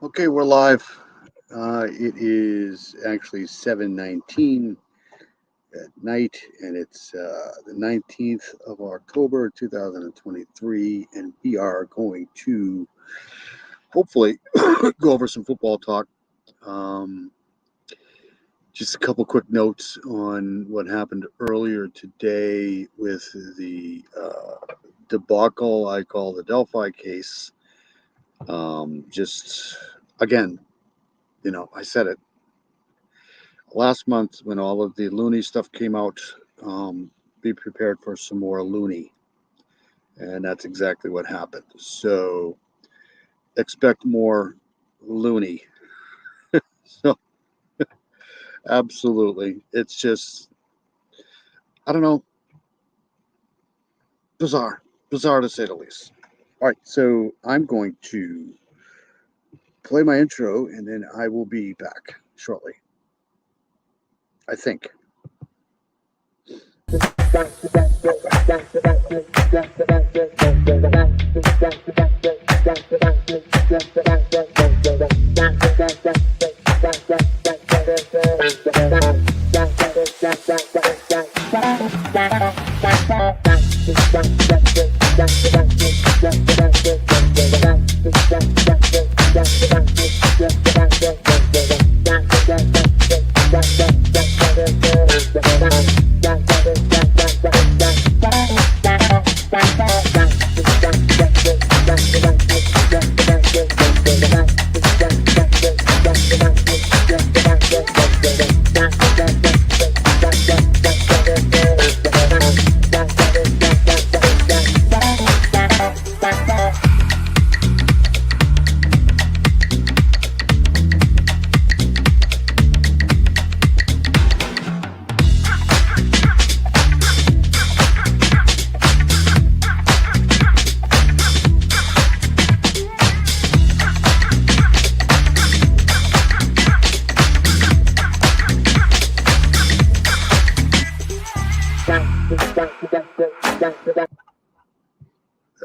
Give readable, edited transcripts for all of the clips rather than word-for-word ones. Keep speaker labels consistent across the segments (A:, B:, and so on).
A: Okay, we're live. It is actually 7:19 at night, and it's the 19th of October, 2023, and we are going to hopefully go over some football talk. Um, just a couple quick notes on what happened earlier today with the debacle I call the Delphi case. Just again, I said it last month when all of the loony stuff came out. Be prepared for some more loony, and that's exactly what happened. So expect more loony. So absolutely, it's just, I don't know, bizarre to say the least. All right, so I'm going to play my intro, and then I will be back shortly, I think.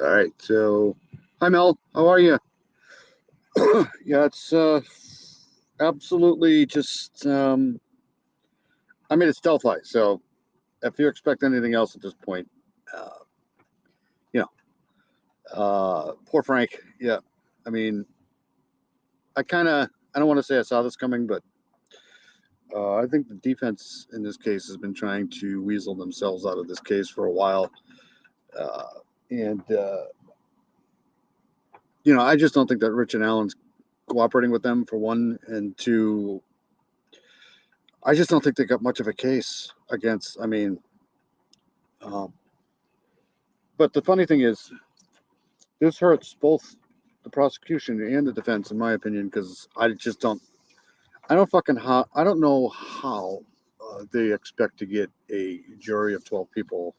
A: All right, so hi Mel, how are you? Yeah, it's absolutely just. I mean, it's Delphi, so if you expect anything else at this point, uh, you poor Frank. Yeah, I mean, I don't want to say I saw this coming, but I think the defense in this case has been trying to weasel themselves out of this case for a while, uh, and I just don't think that Rich and Allen's cooperating with them for one, and two, I just don't think they got much of a case against. I mean, um, but the funny thing is, this hurts both the prosecution and the defense, in my opinion, because I don't know how they expect to get a jury of 12 people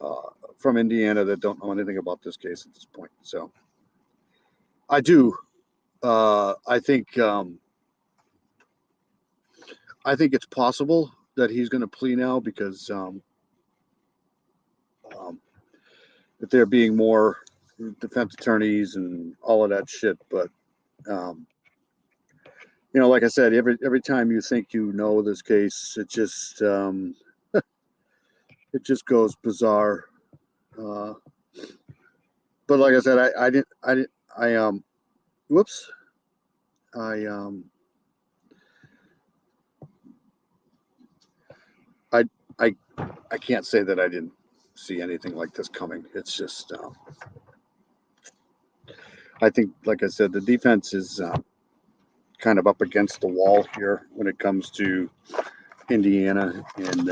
A: uh, from Indiana that don't know anything about this case at this point. So I do. Uh, I think. Um, I think it's possible that he's going to plea now because um, if they're being more defense attorneys and all of that shit. But um, like I said, every time you think you know this case, it just goes bizarre. Uh, but like I said, I didn't, whoops, I, I, I, I can't say that I didn't see anything like this coming. It's just, I think, like I said, the defense is kind of up against the wall here when it comes to Indiana, and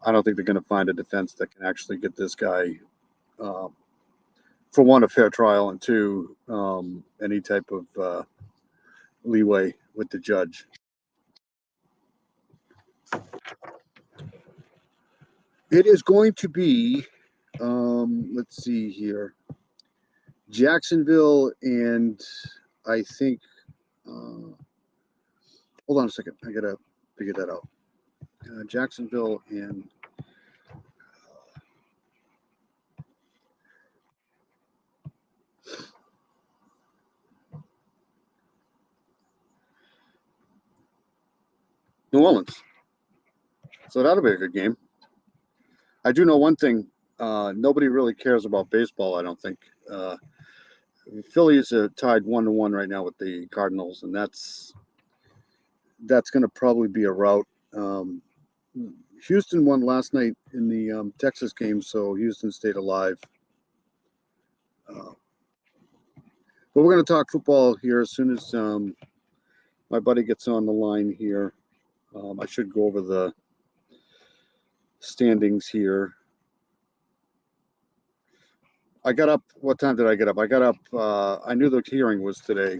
A: I don't think they're going to find a defense that can actually get this guy, um, for one, a fair trial, and two, any type of leeway with the judge. It is going to be, let's see here, Jacksonville, and I think, hold on a second, I gotta figure that out. Jacksonville and New Orleans. So that'll be a good game. I do know one thing. Nobody really cares about baseball, I don't think. Phillies are tied 1-1 right now with the Cardinals, and that's going to probably be a rout. Houston won last night in the Texas game, so Houston stayed alive. But we're going to talk football here as soon as my buddy gets on the line here. I should go over the standings here. I got up. What time did I get up? I got up. I knew the hearing was today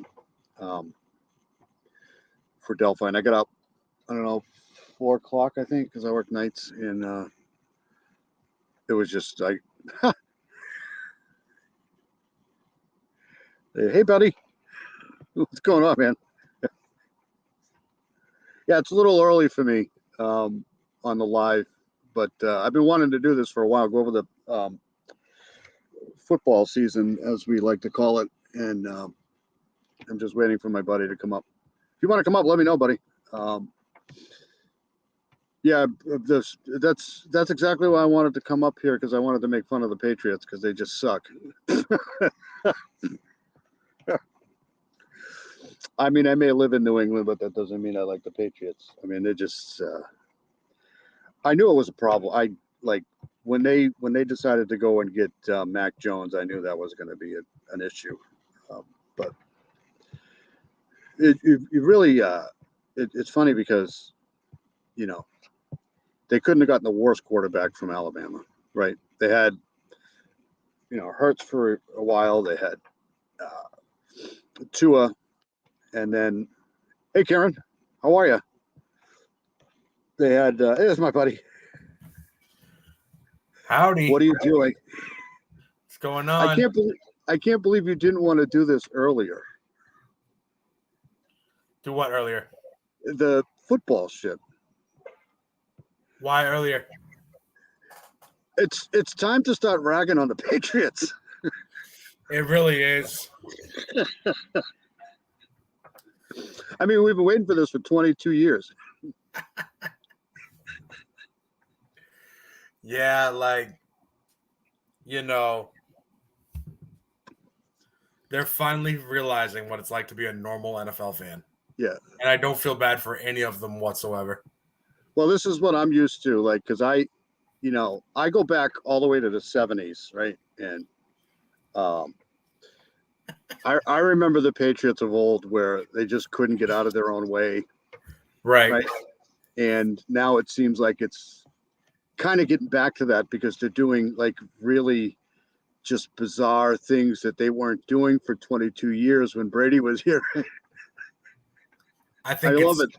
A: for Delphi, and I got up, I don't know, 4 o'clock, I think, because I work nights, and it was just like, hey, buddy, what's going on, man? Yeah, it's a little early for me on the live, but I've been wanting to do this for a while, go over the football season, as we like to call it, and I'm just waiting for my buddy to come up. If you want to come up, let me know, buddy. Yeah, that's exactly why I wanted to come up here, because I wanted to make fun of the Patriots because they just suck. I mean, I may live in New England, but that doesn't mean I like the Patriots. I mean, they're just. I knew it was a problem. I like when they decided to go and get Mac Jones. I knew that was going to be an issue, but it really it's funny because, you know, they couldn't have gotten the worst quarterback from Alabama, right? They had, you know, Hurts for a while. They had Tua, and then, hey, Karen, how are you? They had, hey, there's my buddy.
B: Howdy.
A: What are you doing?
B: What's going on?
A: I can't believe you didn't want to do this earlier.
B: Do what earlier?
A: The football shit.
B: Why earlier?
A: It's time to start ragging on the Patriots.
B: It really is.
A: I mean, we've been waiting for this for 22 years.
B: Yeah, like, you know, they're finally realizing what it's like to be a normal NFL fan.
A: Yeah.
B: And I don't feel bad for any of them whatsoever.
A: Well, this is what I'm used to, like, because I go back all the way to the 70s, right? And I remember the Patriots of old where they just couldn't get out of their own way.
B: Right.
A: And now it seems like it's kind of getting back to that because they're doing like really just bizarre things that they weren't doing for 22 years when Brady was here.
B: I love it.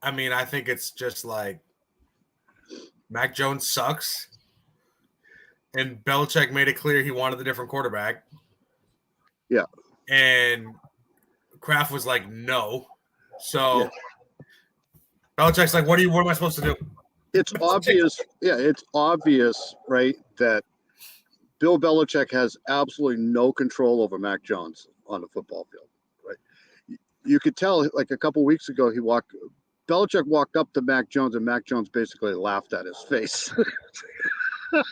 B: I mean, I think it's just like Mac Jones sucks. And Belichick made it clear he wanted a different quarterback.
A: Yeah.
B: And Kraft was like, no. So Belichick's like, what am I supposed to do?
A: It's obvious. Yeah, it's obvious, right, that Bill Belichick has absolutely no control over Mac Jones on the football field, right? You could tell, like a couple weeks ago, Belichick walked up to Mac Jones, and Mac Jones basically laughed at his face. Do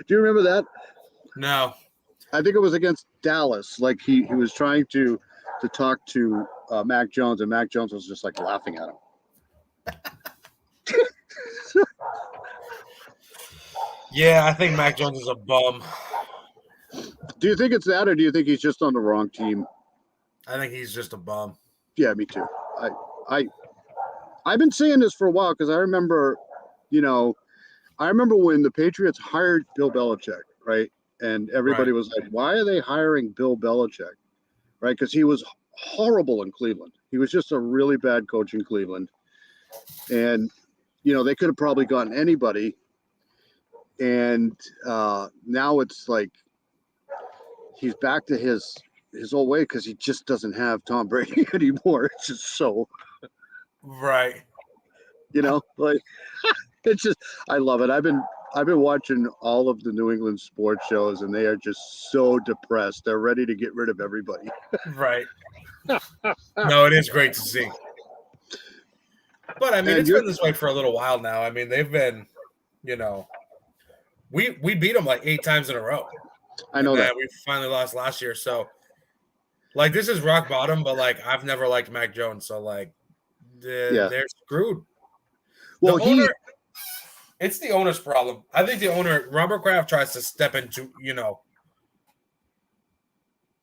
A: you remember that?
B: No.
A: I think it was against Dallas. Like he was trying to talk to Mac Jones, and Mac Jones was just like laughing at him.
B: Yeah, I think Mac Jones is a bum.
A: Do you think it's that, or do you think he's just on the wrong team?
B: I think he's just a bum.
A: Yeah, me too. I've been saying this for a while because I remember when the Patriots hired Bill Belichick, right? And everybody was like, why are they hiring Bill Belichick? Right? Because he was horrible in Cleveland. He was just a really bad coach in Cleveland. And, they could have probably gotten anybody. And now it's like he's back to his old way because he just doesn't have Tom Brady anymore. It's just so.
B: Right.
A: Like it's just, I love it. I've been watching all of the New England sports shows, and they are just so depressed. They're ready to get rid of everybody.
B: Right. No, it is great to see. But I mean,
A: And
B: it's been this way for a little while now. I mean, they've been, we beat them like 8 times in a row.
A: I know that.
B: We finally lost last year. So, like, this is rock bottom, but like, I've never liked Mac Jones. So, like, they're screwed.
A: Well,
B: it's the owner's problem. I think the owner, Robert Kraft, tries to step into,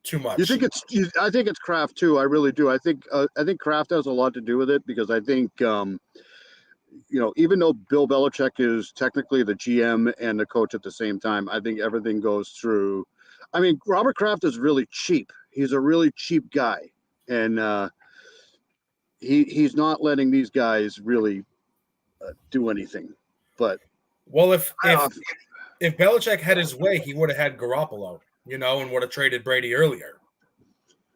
B: too much.
A: I think it's Kraft too. I really do. I think Kraft has a lot to do with it because I think even though Bill Belichick is technically the GM and the coach at the same time, I think everything goes through. I mean, Robert Kraft is really cheap. He's a really cheap guy, and he's not letting these guys really do anything. But
B: if Belichick had his way, he would have had Garoppolo, and would have traded Brady earlier.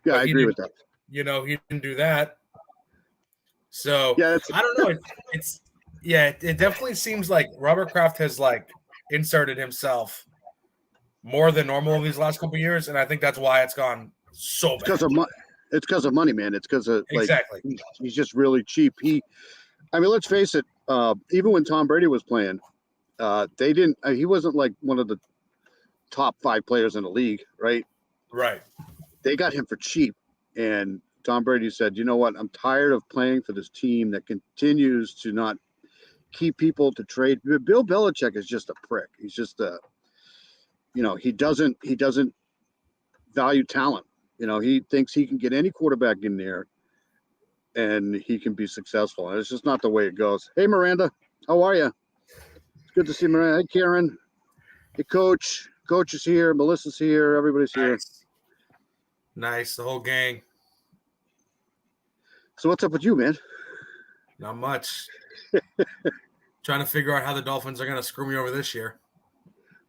A: Yeah,
B: but
A: I agree with that.
B: He didn't do that. So
A: yeah,
B: I don't know. It definitely seems like Robert Kraft has like inserted himself more than normal these last couple of years, and I think that's why it's gone so bad.
A: It's because of money, man. It's because of
B: exactly.
A: He's just really cheap. Let's face it. Even when Tom Brady was playing, they didn't. He wasn't like one of the top 5 players in the league, right?
B: Right.
A: They got him for cheap, and Tom Brady said, "You know what? I'm tired of playing for this team that continues to not keep people to trade." Bill Belichick is just a prick. He's just he doesn't value talent. He thinks he can get any quarterback in there and he can be successful. And it's just not the way it goes. Hey, Miranda, how are you? It's good to see Miranda. Hey, Karen. Hey, Coach. Coach is here. Melissa's here. Everybody's here.
B: Nice. The whole gang.
A: So what's up with you, man?
B: Not much. Trying to figure out how the Dolphins are going to screw me over this year.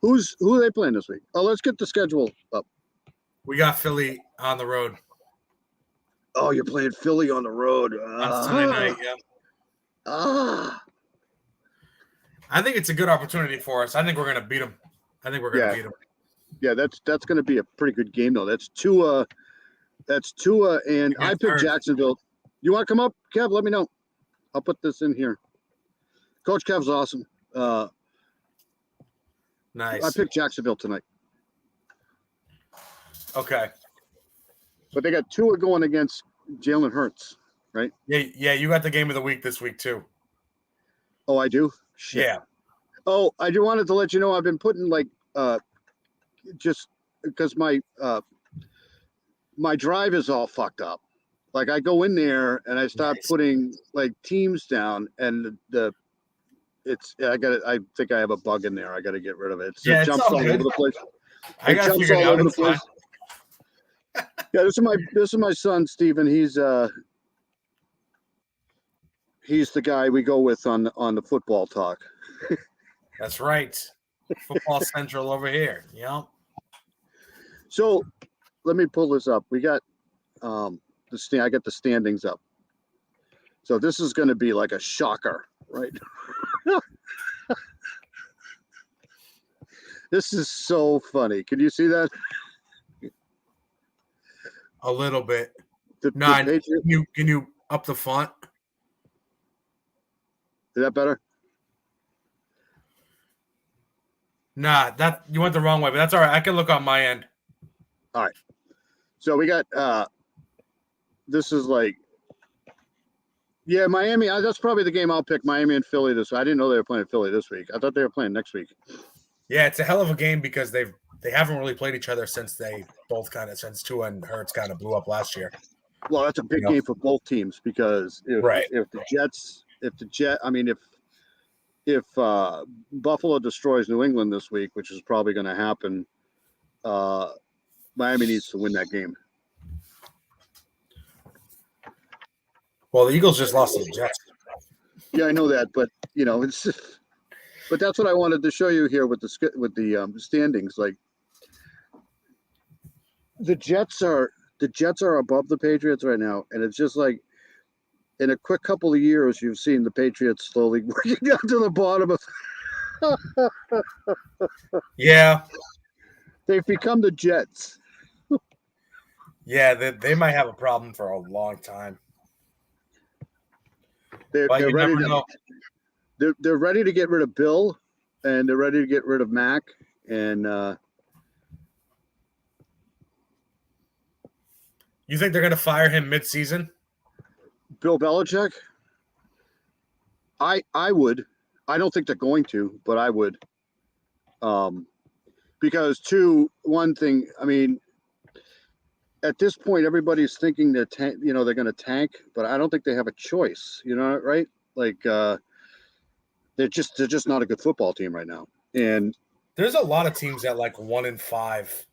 A: Who are they playing this week? Oh, let's get the schedule up.
B: We got Philly on the road.
A: Oh, you're playing Philly on the road.
B: On Sunday night, yeah. I think it's a good opportunity for us. I think we're going to beat them. Beat them.
A: Yeah, that's going to be a pretty good game, though. That's Tua, and I picked Jacksonville. You want to come up, Kev? Let me know. I'll put this in here. Coach Kev's awesome.
B: Nice.
A: I picked Jacksonville tonight.
B: Okay.
A: But they got Tua going against Jalen Hurts, right?
B: Yeah. You got the game of the week this week too.
A: Oh, I do? Shit.
B: Yeah.
A: Oh, I just wanted to let you know I've been putting just because my drive is all fucked up. Like I go in there and I start putting like teams down, and I think I have a bug in there. I got to get rid of it. It jumps all over the place.
B: I got to figure it out. It's fine.
A: Yeah, this is my son, Steven. He's the guy we go with on the football talk.
B: That's right. Football Central over here. Yeah.
A: So let me pull this up. We got I got the standings up. So this is going to be like a shocker, right? This is so funny. Can you see that?
B: A little bit. Can you up the font?
A: Is that better?
B: Nah, that you went the wrong way, but that's all right. I can look on my end.
A: All right. So we got this is like Miami. That's probably the game I'll pick. Miami and Philly this week. I didn't know they were playing Philly this week. I thought they were playing next week.
B: Yeah, it's a hell of a game because they haven't really played each other since since Tua and Hurts kind of blew up last year.
A: Well, that's a big game for both teams because if Buffalo destroys New England this week, which is probably going to happen, Miami needs to win that game.
B: Well, the Eagles just lost to the Jets.
A: Yeah, I know that, but but that's what I wanted to show you here with the standings. Like the Jets are above the Patriots right now, and it's just like in a quick couple of years, you've seen the Patriots slowly working down to the bottom of.
B: Yeah,
A: they've become the Jets.
B: Yeah, they might have a problem for a long time.
A: They're,
B: But
A: they're
B: you
A: ready
B: never
A: to
B: know.
A: they're ready to get rid of Bill, and they're ready to get rid of Mac, and
B: You think they're going to fire him mid-season?
A: Bill Belichick. I would. I don't think they're going to, but I would. Because one thing. I mean, at this point, everybody's thinking they're they're going to tank, but I don't think they have a choice. You know, right? Like they're just not a good football team right now, and
B: There's a lot of teams at like 1-5.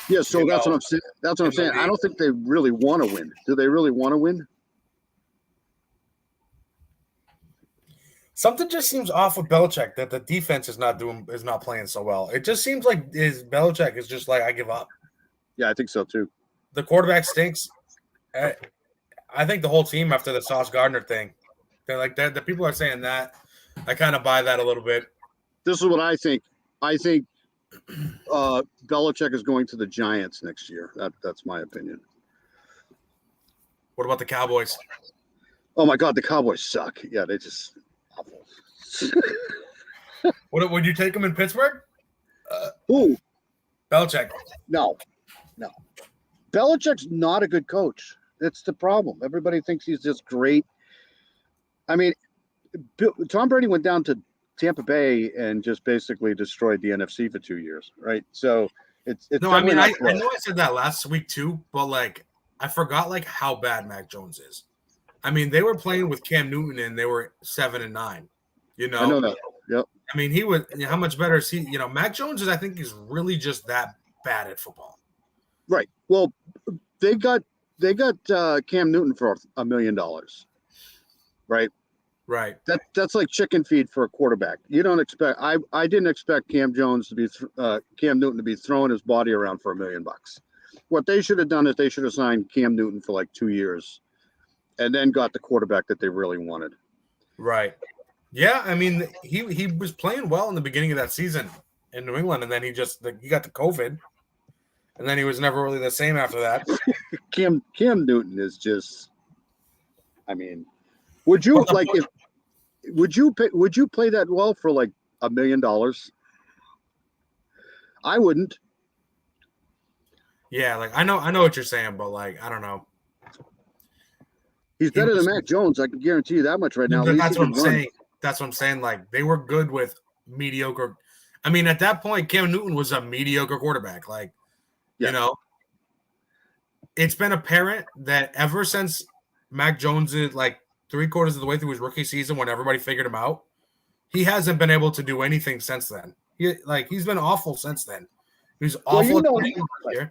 A: yeah. So
B: You
A: that's
B: know,
A: what I'm saying. That's what I'm
B: in the
A: saying. I
B: league.
A: don't think they really want to win. Do they really want to win?
B: Something just seems off with Belichick that the defense is not playing so well. It just seems like Belichick is just like, I give up.
A: Yeah, I think so too.
B: The quarterback stinks. I think the whole team after the Sauce Gardner thing, they're like that. The people are saying that. I kind of buy that a little bit.
A: This is what I think. I think Belichick is going to the Giants next year. That's my opinion.
B: What about the Cowboys?
A: Oh my God, the Cowboys suck. Yeah, they just awful.
B: Would you take them in Pittsburgh?
A: Ooh,
B: Belichick.
A: no. Belichick's not a good coach. That's the problem. Everybody thinks he's just great. I mean, Tom Brady went down to Tampa Bay and just basically destroyed the NFC for 2 years, right? So it's
B: No, I mean,
A: definitely
B: I
A: not
B: know I said that last week too, but like I forgot like how bad Mac Jones is. I mean, they were playing with Cam Newton and they were 7-9. You know,
A: I know that. Yep.
B: I mean, he was. How much better is he? You know, Mac Jones is. I think is really just that bad at football.
A: Right. Well, they got Cam Newton for $1 million, right?
B: Right.
A: That's like chicken feed for a quarterback. You don't expect. I didn't expect Cam Newton to be throwing his body around for $1 million. What they should have done is they should have signed Cam Newton for like 2 years, and then got the quarterback that they really wanted.
B: Right. Yeah. I mean, he was playing well in the beginning of that season in New England, and then he got the COVID, and then he was never really the same after that.
A: Cam Newton is just. I mean, would you like if? Would you play that well for like $1 million? I wouldn't.
B: Yeah, like I know what you're saying, but like I don't know.
A: He's better than Mac Jones. I can guarantee you that much right now. At least
B: That's
A: he
B: what
A: can
B: I'm
A: run.
B: saying. That's what I'm saying. Like they were good with mediocre. I mean, at that point, Cam Newton was a mediocre quarterback. Like,
A: Yeah.
B: you know, it's been apparent that ever since Mac Jones is like 3/4 of the way through his rookie season, when everybody figured him out, he hasn't been able to do anything since then. He's been awful since then. He was awful at the end of his year.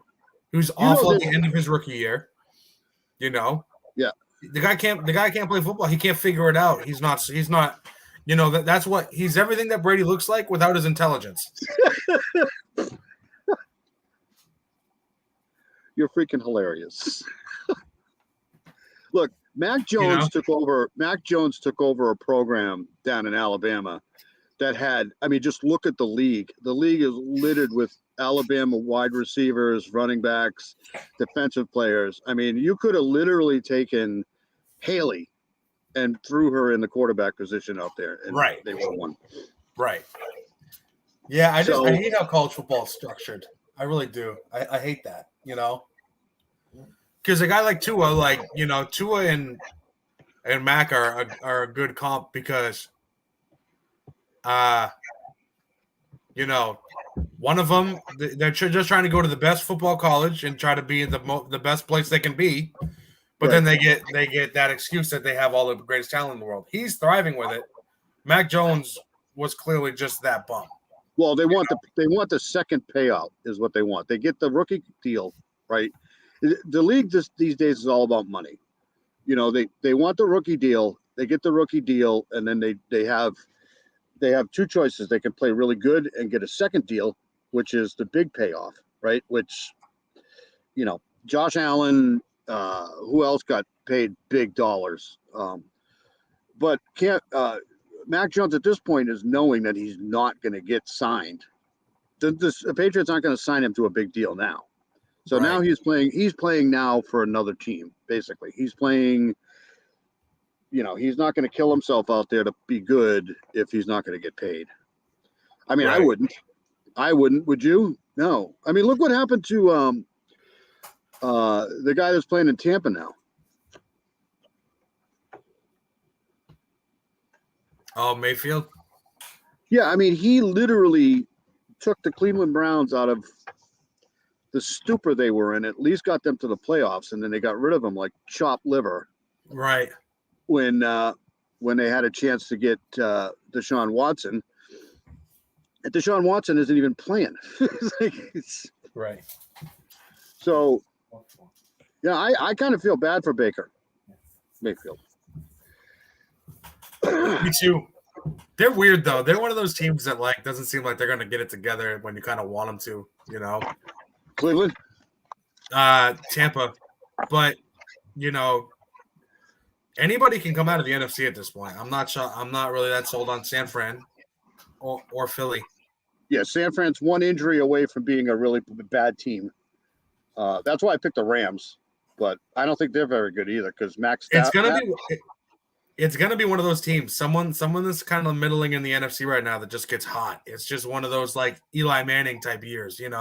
B: He was awful at the end of his rookie year. You know.
A: Yeah.
B: The guy can't play football. He can't figure it out. He's not. You know that's what he's everything that Brady looks like without his intelligence.
A: You're freaking hilarious. Look, Mac Jones took over a program down in Alabama that had, I mean, just look at the league. The league is littered with Alabama wide receivers, running backs, defensive players. I mean, you could have literally taken Haley and threw her in the quarterback position out there, and
B: Right.
A: they would have won.
B: Right. Yeah, I hate how college football is structured. I really do. I hate that, you know. Because a guy like Tua, Tua and Mac are a good comp because, one of them they're just trying to go to the best football college and try to be in the best place they can be, but then they get that excuse that they have all the greatest talent in the world. He's thriving with it. Mac Jones was clearly just that bum.
A: Well, they want the second payout is what they want. They get the rookie deal, right? The league these days is all about money. You know, they want the rookie deal. They get the rookie deal, and then they have two choices. They can play really good and get a second deal, which is the big payoff, right? Which, you know, Josh Allen, who else got paid big dollars? But Mac Jones at this point is knowing that he's not going to get signed. The Patriots aren't going to sign him to a big deal now. So now he's playing now for another team, basically. He's playing, he's not going to kill himself out there to be good if he's not going to get paid. I mean,
B: Right.
A: I wouldn't. Would you? No. I mean, look what happened to the guy that's playing in Tampa now.
B: Oh, Mayfield.
A: Yeah, I mean, he literally took the Cleveland Browns out of the stupor they were in, at least got them to the playoffs, and then they got rid of him like chopped liver
B: Right.
A: when they had a chance to get Deshaun Watson. And Deshaun Watson isn't even playing.
B: Right.
A: So, yeah, I kind of feel bad for Baker Mayfield.
B: Me too. They're weird though. They're one of those teams that like doesn't seem like they're gonna get it together when you kind of want them to.
A: Cleveland.
B: Tampa, but anybody can come out of the NFC at this point. I'm not sure. I'm not really that sold on San Fran or Philly.
A: Yeah, San Fran's one injury away from being a really bad team. That's why I picked the Rams, but I don't think they're very good either because Max.
B: It's gonna be one of those teams. Someone that's kind of middling in the NFC right now that just gets hot. It's just one of those like Eli Manning type years,
A: Yep.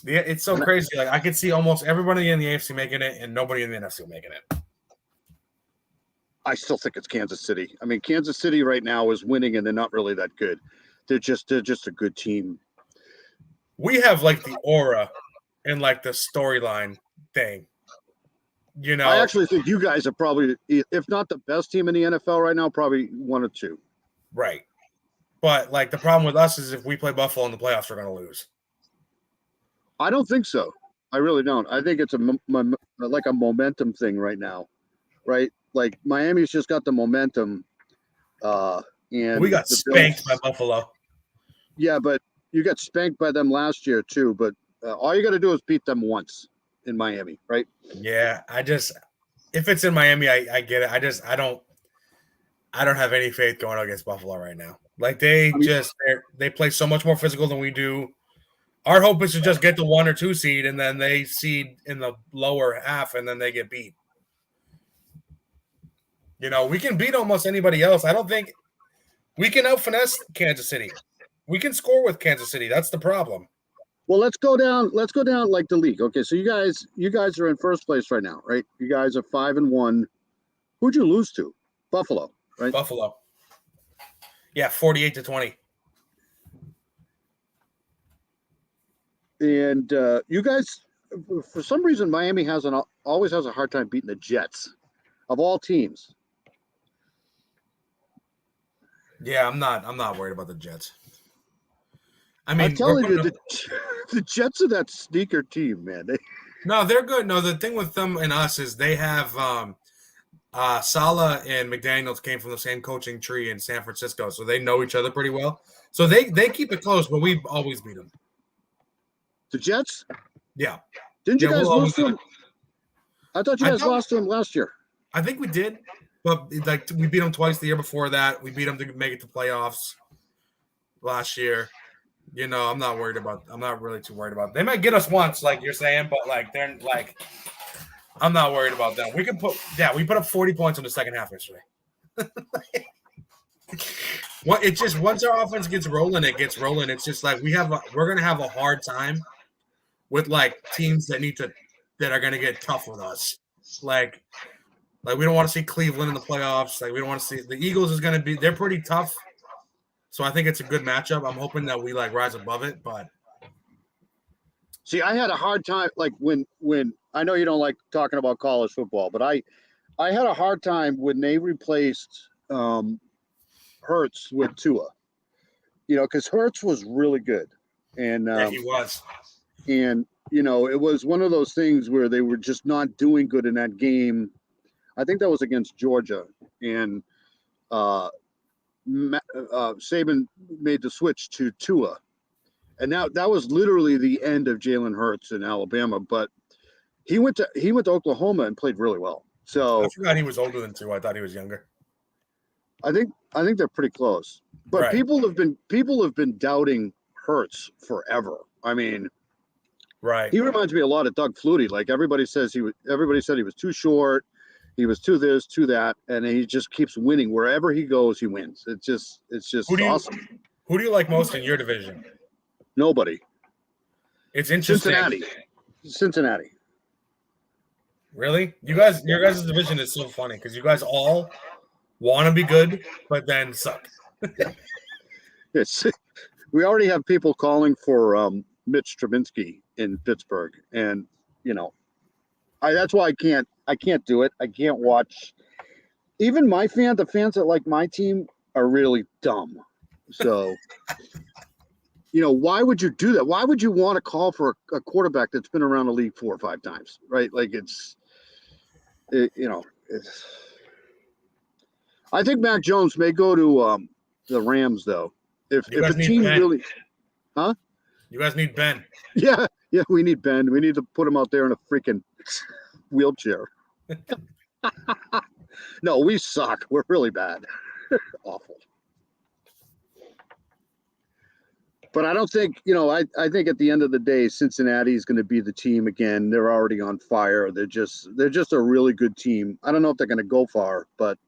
B: Yeah, it's so crazy. Like I could see almost everybody in the AFC making it and nobody in the NFC making it.
A: I still think it's Kansas City. I mean, Kansas City right now is winning, and they're not really that good. They're just a good team.
B: We have like the aura and like the storyline thing.
A: I actually think you guys are probably, if not the best team in the NFL right now, probably one or two.
B: Right. But like the problem with us is if we play Buffalo in the playoffs, we're going to lose.
A: I don't think so. I really don't. I think it's like a momentum thing right now, right? Like Miami's just got the momentum. And
B: we got spanked by Buffalo.
A: Yeah, but you got spanked by them last year too. But all you got to do is beat them once in Miami, right?
B: Yeah, if it's in Miami, I get it. I don't have any faith going against Buffalo right now. Like they play so much more physical than we do. Our hope is to just get the 1 or 2 seed, and then they seed in the lower half, and then they get beat. We can beat almost anybody else. I don't think we can out-finesse Kansas City. We can score with Kansas City. That's the problem.
A: Well, let's go down like the league. Okay, so you guys are in first place right now, right? You guys are 5-1. Who'd you lose to? Buffalo, right?
B: Buffalo. Yeah, 48-20.
A: And you guys, for some reason, Miami always has a hard time beating the Jets, of all teams.
B: Yeah, I'm not worried about the Jets. I mean,
A: I'm telling you, the Jets are that sneaker team, man.
B: No, they're good. No, the thing with them and us is they have Saleh and McDaniels came from the same coaching tree in San Francisco, so they know each other pretty well. So they keep it close, but we always beat them.
A: The Jets?
B: Yeah.
A: Didn't you guys lose to them? I thought you guys lost to them last year.
B: I think we did, but like we beat them twice the year before that. We beat them to make it to playoffs last year. I'm not really too worried about it. They might get us once, like you're saying, but like they're like I'm not worried about that. We put up 40 points in the second half yesterday. It just once our offense gets rolling, it gets rolling. It's just like we're gonna have a hard time with like teams that are gonna get tough with us. Like we don't want to see Cleveland in the playoffs. Like we don't want to see the Eagles they're pretty tough. So I think it's a good matchup. I'm hoping that we like rise above it, but
A: see, I had a hard time like when I know you don't like talking about college football, but I had a hard time when they replaced Hurts with Tua. Because Hurts was really good. And
B: yeah, he was.
A: And it was one of those things where they were just not doing good in that game. I think that was against Georgia, and Saban made the switch to Tua, and now that was literally the end of Jalen Hurts in Alabama. But he went to Oklahoma and played really well. So
B: I forgot he was older than Tua. I thought he was younger.
A: I think they're pretty close. But
B: right.
A: people have been doubting Hurts forever. I mean,
B: Right.
A: He reminds me a lot of Doug Flutie. Like everybody said he was too short, he was too this, too that, and he just keeps winning wherever he goes. He wins. It's just awesome.
B: Who do you like most in your division?
A: Nobody.
B: It's interesting.
A: Cincinnati.
B: Really? Your guys' division is so funny because you guys all want to be good, but then suck.
A: We already have people calling for Mitch Trubinsky in Pittsburgh, and that's why I can't do it. I can't watch. Even the fans that like my team are really dumb. So, why would you do that? Why would you want to call for a quarterback that's been around the league 4 or 5 times, right? Like I think Mac Jones may go to the Rams though. If the team really, huh?
B: You guys need Ben.
A: Yeah, we need Ben. We need to put him out there in a freaking wheelchair. No, we suck. We're really bad. Awful. But I don't think, I think at the end of the day, Cincinnati is going to be the team again. They're already on fire. They're just a really good team. I don't know if they're going to go far, but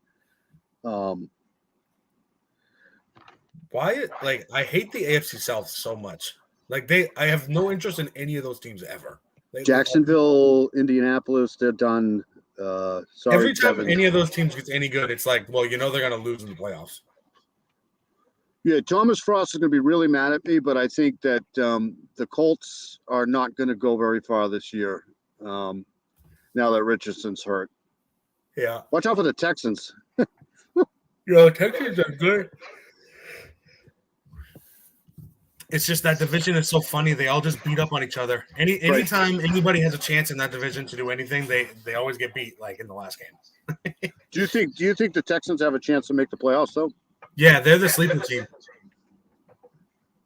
B: why? Like, I hate the AFC South so much. Like, I have no interest in any of those teams ever.
A: Jacksonville, Indianapolis, they're done. Sorry,
B: every time
A: Kevin.
B: any of those teams gets any good, it's like, well, they're going to lose in the playoffs.
A: Yeah, Thomas Frost is going to be really mad at me, but I think that the Colts are not going to go very far this year. Now that Richardson's hurt.
B: Yeah.
A: Watch out for the Texans.
B: The Texans are good. It's just that division is so funny. They all just beat up on each other. Anytime anybody has a chance in that division to do anything, they always get beat, like in the last game.
A: Do you think the Texans have a chance to make the playoffs though?
B: Yeah, they're the sleeper team.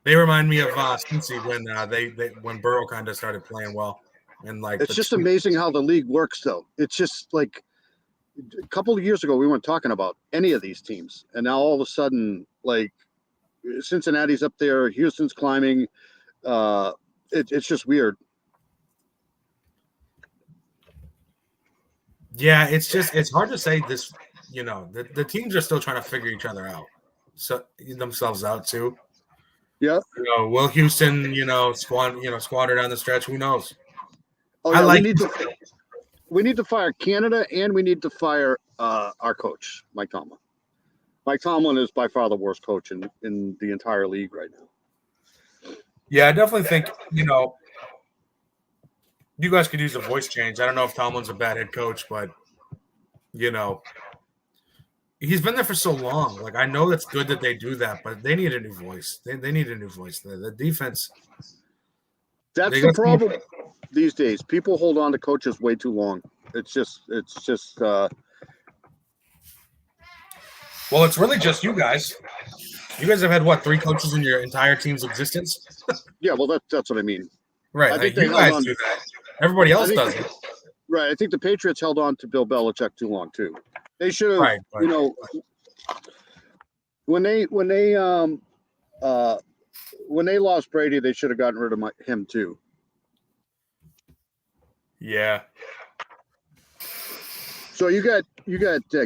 B: They remind me of Cincy when Burrow kind of started playing well, and like
A: it's just amazing how the league works though. It's just like a couple of years ago we weren't talking about any of these teams, and now all of a sudden like Cincinnati's up there, Houston's climbing. It's just weird.
B: Yeah, it's hard to say this. The teams are still trying to figure each other out, themselves out too.
A: Yeah.
B: Will Houston, squander down the stretch? Who knows?
A: Oh, yeah, we need to fire Canada, and we need to fire our coach, Mike Tomlin. Mike Tomlin is by far the worst coach in the entire league right now.
B: Yeah, I definitely think, you guys could use a voice change. I don't know if Tomlin's a bad head coach, but, he's been there for so long. Like, I know that's good that they do that, but they need a new voice. They need a new voice. The defense.
A: That's the problem these days. People hold on to coaches way too long. It's just.
B: Well, it's really just you guys. You guys have had 3 coaches in your entire team's existence?
A: Yeah, well, that's what I mean.
B: Right. I think you guys do that. Everybody else does it.
A: Right. I think the Patriots held on to Bill Belichick too long too. They should have,
B: right.
A: When they lost Brady, they should have gotten rid of him too.
B: Yeah.
A: So you got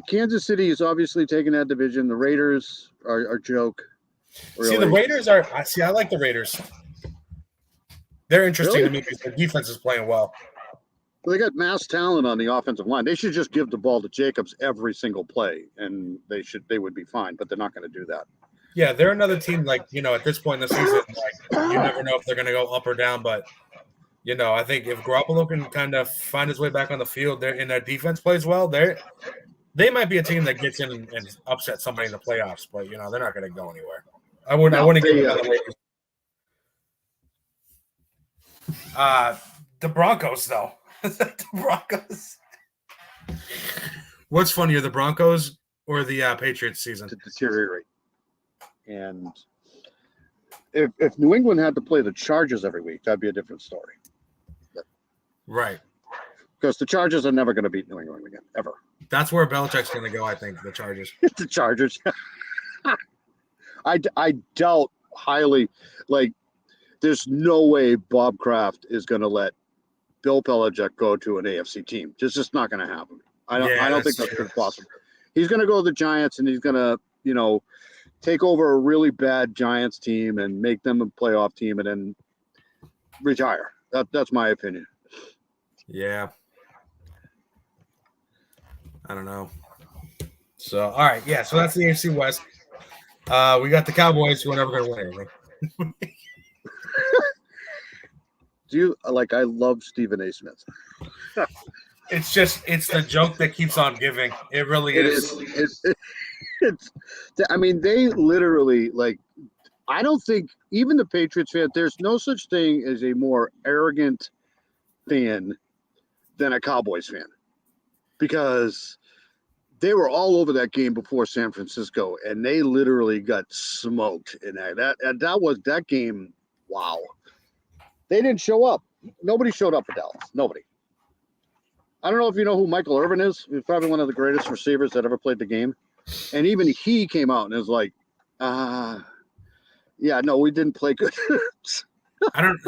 A: Kansas City is obviously taking that division. The Raiders are joke. Really.
B: See, the Raiders are. I like the Raiders. They're interesting
A: Really?
B: to me because their defense is playing well.
A: Well, they got mass talent on the offensive line. They should just give the ball to Jacobs every single play, and they would be fine. But they're not going to do that.
B: Yeah, they're another team. Like at this point in the season, you never know if they're going to go up or down. But I think if Garoppolo can kind of find his way back on the field, and their defense plays well, they might be a team that gets in and upset somebody in the playoffs. But they're not going to go anywhere. I wouldn't give them the Raiders. The Broncos, though. The Broncos. What's funnier, the Broncos or the Patriots season?
A: To deteriorate. And if New England had to play the Chargers every week, that'd be a different story. But,
B: right.
A: Because the Chargers are never going to beat New England again, ever.
B: That's where Belichick's going to go, I think, the Chargers.
A: The Chargers. I doubt highly. Like, there's no way Bob Kraft is going to let Bill Belichick go to an AFC team. Just not going to happen. I don't think that's possible. He's going to go to the Giants, and he's going to, take over a really bad Giants team and make them a playoff team, and then retire. That's my opinion.
B: Yeah. I don't know. So, all right. Yeah. So that's the AFC West. We got the Cowboys who are never going to win anything.
A: I love Stephen A. Smith.
B: It's the joke that keeps on giving. It really is.
A: They literally, I don't think even the Patriots fan, there's no such thing as a more arrogant fan than a Cowboys fan, because they were all over that game before San Francisco, and they literally got smoked in that game. Wow. They didn't show up. Nobody showed up for Dallas. Nobody. I don't know if you know who Michael Irvin is. He's probably one of the greatest receivers that ever played the game. And even he came out and was like, yeah, no, we didn't play good.
B: I don't.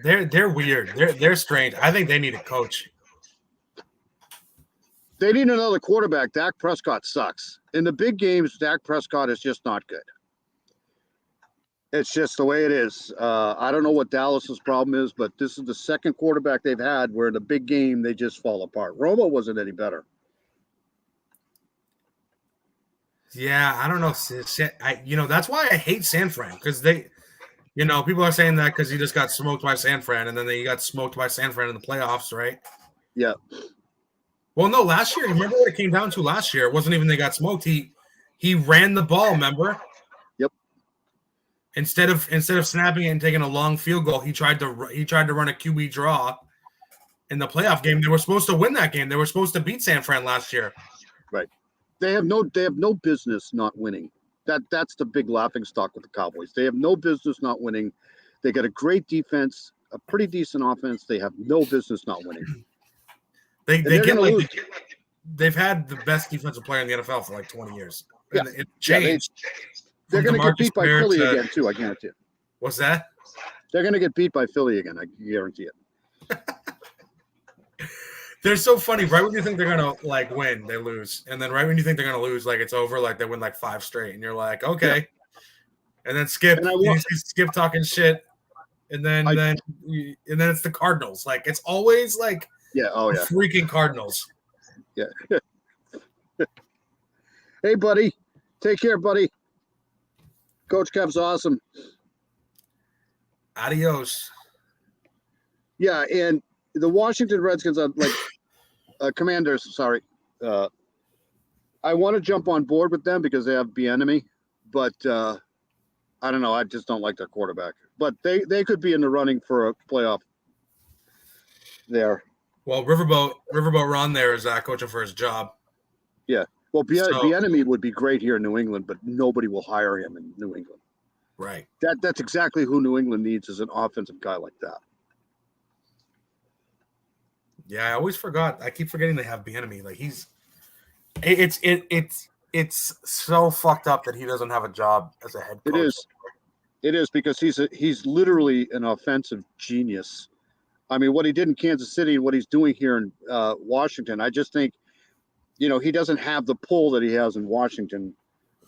B: They're weird. They're strange. I think they need a coach.
A: They need another quarterback. Dak Prescott sucks. In the big games, Dak Prescott is just not good. It's just the way it is. I don't know what Dallas's problem is, but this is the second quarterback they've had where in the big game they just fall apart. Romo wasn't any better.
B: Yeah, I don't know. That's why I hate San Fran, because they, people are saying that because he just got smoked by San Fran, and then he got smoked by San Fran in the playoffs, right?
A: Yeah.
B: Well, no, last year, remember what it came down to last year? It wasn't even they got smoked. He ran the ball, remember?
A: Yep.
B: Instead of snapping it and taking a long field goal, he tried to run a QB draw in the playoff game. They were supposed to win that game. They were supposed to beat San Fran last year.
A: Right. They have no business not winning. That's the big laughing stock with the Cowboys. They have no business not winning. They got a great defense, a pretty decent offense. They have no business not winning.
B: They've had the best defensive player in the NFL for 20 years.
A: Yeah.
B: And it changed.
A: They're going to get beat by Philly again too, I guarantee it.
B: What's that?
A: They're going to get beat by Philly again, I guarantee it.
B: They're so funny. Right when you think they're going to win, they lose. And then right when you think they're going to lose, it's over, they win 5 straight. And you're like, okay. Yeah. And then Skip talking shit. And then it's the Cardinals. It's always freaking Cardinals.
A: Yeah. Hey, buddy. Take care, buddy. Coach Kev's awesome.
B: Adios.
A: Yeah, and the Washington Redskins are Commanders, sorry. I want to jump on board with them because they have Bieniemy, but I don't know. I just don't like their quarterback. But they could be in the running for a playoff there.
B: Well, Riverboat Ron there is coaching for his job.
A: Yeah. Well, Bieniemy would be great here in New England, but nobody will hire him in New England.
B: Right.
A: That's exactly who New England needs, is an offensive guy like that.
B: Yeah, I always forgot. I keep forgetting they have Bieniemy. It's so fucked up that he doesn't have a job as a head coach.
A: It is because he's literally an offensive genius. I mean, what he did in Kansas City and what he's doing here in Washington, I just think, he doesn't have the pull that he has in Washington.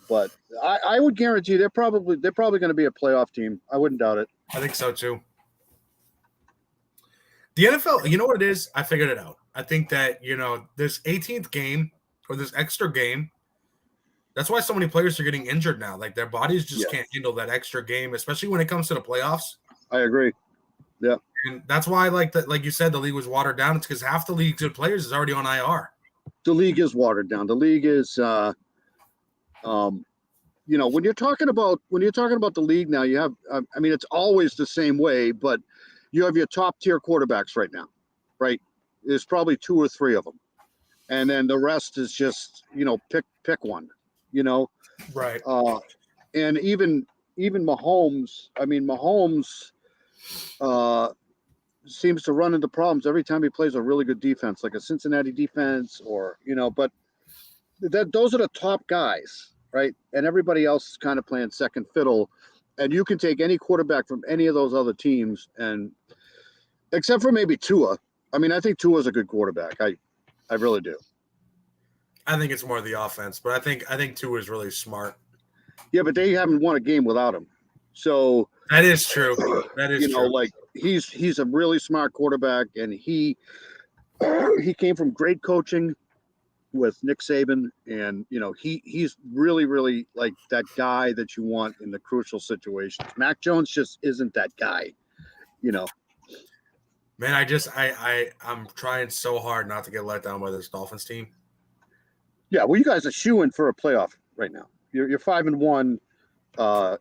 A: But I would guarantee they're probably going to be a playoff team. I wouldn't doubt it.
B: I think so too. The NFL, you know what it is? I figured it out. I think that, this 18th game or this extra game, that's why so many players are getting injured now. Their bodies just can't handle that extra game, especially when it comes to the playoffs.
A: I agree. Yeah.
B: And that's why, like you said, the league was watered down. It's because half the league's good players is already on IR.
A: The league is watered down. The league is, when you're talking about the league now, you have, it's always the same way, but you have your top tier quarterbacks right now, right? There's probably 2 or 3 of them. And then the rest is just, pick one,
B: Right.
A: And even Mahomes, seems to run into problems every time he plays a really good defense, like a Cincinnati defense but those are the top guys, right? And everybody else is kind of playing second fiddle. and you can take any quarterback from any of those other teams, and except for maybe Tua. I mean, I think Tua is a good quarterback. I really do.
B: I think it's more the offense, but I think Tua is really smart.
A: Yeah, but they haven't won a game without him. So
B: that is true. That is true.
A: Like he's a really smart quarterback, and he came from great coaching with Nick Saban, and he's really, really like that guy that you want in the crucial situations. Mac Jones just isn't that guy,
B: Man, I'm trying so hard not to get let down by this Dolphins team.
A: Yeah, well, you guys are shooing for a playoff right now. You're 5-1.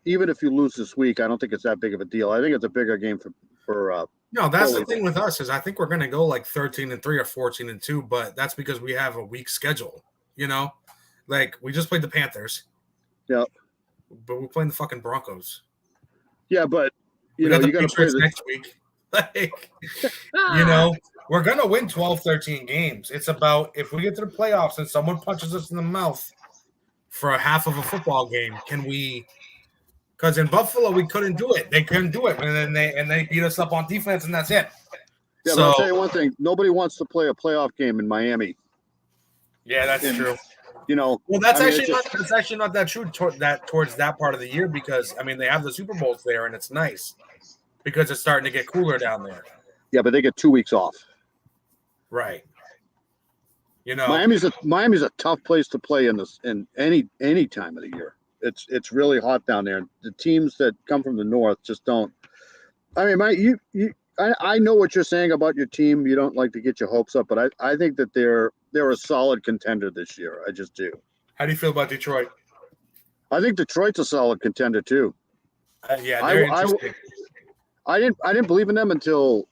A: Even if you lose this week, I don't think it's that big of a deal. I think it's a bigger game for.
B: No, that's the thing with us is I think we're going to go like 13-3 or 14-2, but that's because we have a weak schedule. Like we just played the Panthers.
A: Yeah,
B: but we're playing the fucking Broncos.
A: Yeah, but you got to play
B: next week. Like, we're going to win 12, 13 games. It's about if we get to the playoffs and someone punches us in the mouth for a half of a football game, can we – because in Buffalo, we couldn't do it. They couldn't do it. And then they beat us up on defense, and that's it.
A: Yeah, but I'll tell you one thing. Nobody wants to play a playoff game in Miami.
B: Yeah, that's true.
A: Well,
B: that's actually not that true towards that part of the year because, I mean, they have the Super Bowls there, and it's nice because it's starting to get cooler down there.
A: Yeah, but they get 2 weeks off.
B: Right.
A: Miami's a tough place to play in any time of the year. It's really hot down there. The teams that come from the north just don't. I mean, I know what you're saying about your team. You don't like to get your hopes up, but I think that they're a solid contender this year. I just do.
B: How do you feel about Detroit?
A: I think Detroit's a solid contender too.
B: Yeah, they're interesting.
A: I didn't believe in them until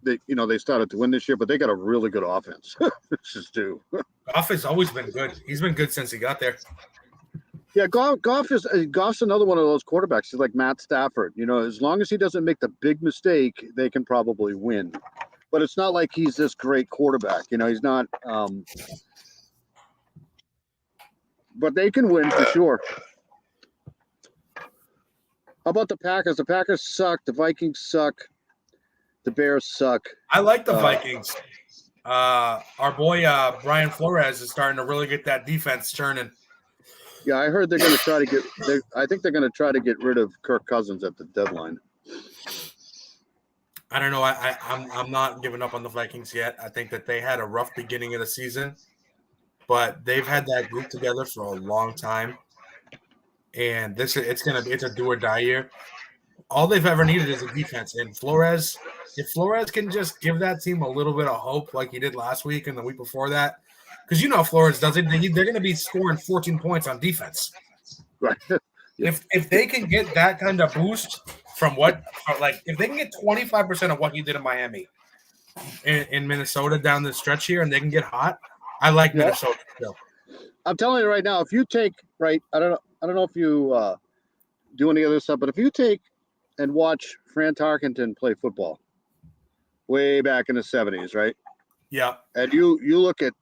A: they started to win this year, but they got a really good offense. Just do.
B: Goff has always been good. He's been good since he got there.
A: Yeah, Goff's another one of those quarterbacks. He's like Matt Stafford. As long as he doesn't make the big mistake, they can probably win. But it's not like he's this great quarterback. He's not. But they can win for sure. How about the Packers? The Packers suck. The Vikings suck. The Bears suck.
B: I like the Vikings. Our boy Brian Flores is starting to really get that defense churning.
A: Yeah, I heard they're going to try to get. I think they're going to try to get rid of Kirk Cousins at the deadline.
B: I don't know. I'm not giving up on the Vikings yet. I think that they had a rough beginning of the season, but they've had that group together for a long time, and it's a do or die year. All they've ever needed is a defense, and Flores. If Flores can just give that team a little bit of hope, like he did last week and the week before that. Because Flores does it. They're going to be scoring 14 points on defense.
A: Right.
B: If they can get that kind of boost from if they can get 25% of what he did in Miami in Minnesota down the stretch here and they can get hot, I like Minnesota still.
A: I'm telling you right now, if you take I don't know if you do any other stuff, but if you take and watch Fran Tarkenton play football way back in the 70s, right?
B: Yeah.
A: And you look at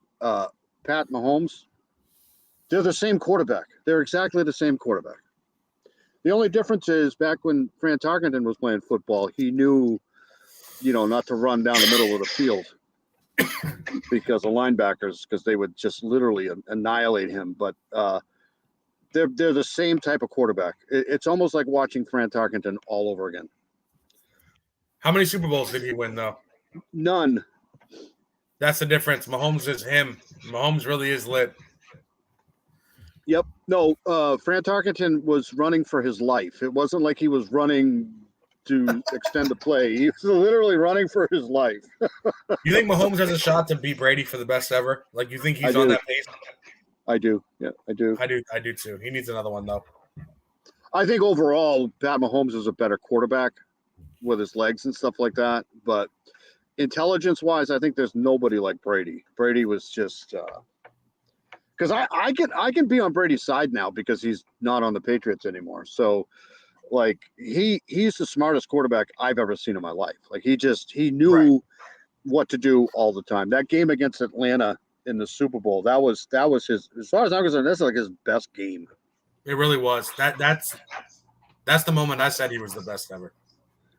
A: Pat Mahomes, they're the same quarterback. They're exactly the same quarterback. The only difference is back when Fran Tarkenton was playing football, he knew, not to run down the middle of the field because of linebackers, because they would just literally annihilate him. But they're the same type of quarterback. It's almost like watching Fran Tarkenton all over again.
B: How many Super Bowls did he win, though?
A: None.
B: That's the difference. Mahomes is him. Mahomes really is lit.
A: Yep. No, Fran Tarkenton was running for his life. It wasn't like he was running to extend the play. He was literally running for his life.
B: You think Mahomes has a shot to beat Brady for the best ever? Like, you think he's on that pace?
A: I do. Yeah, I do.
B: I do too. He needs another one, though.
A: I think overall, Pat Mahomes is a better quarterback with his legs and stuff like that. But intelligence-wise, I think there's nobody like Brady. Brady was just because I can be on Brady's side now because he's not on the Patriots anymore. So, like he's the smartest quarterback I've ever seen in my life. Like he knew what to do all the time. That game against Atlanta in the Super Bowl, that was his. As far as I'm concerned, that's like his best game.
B: It really was. That's That's the moment I said he was the best ever.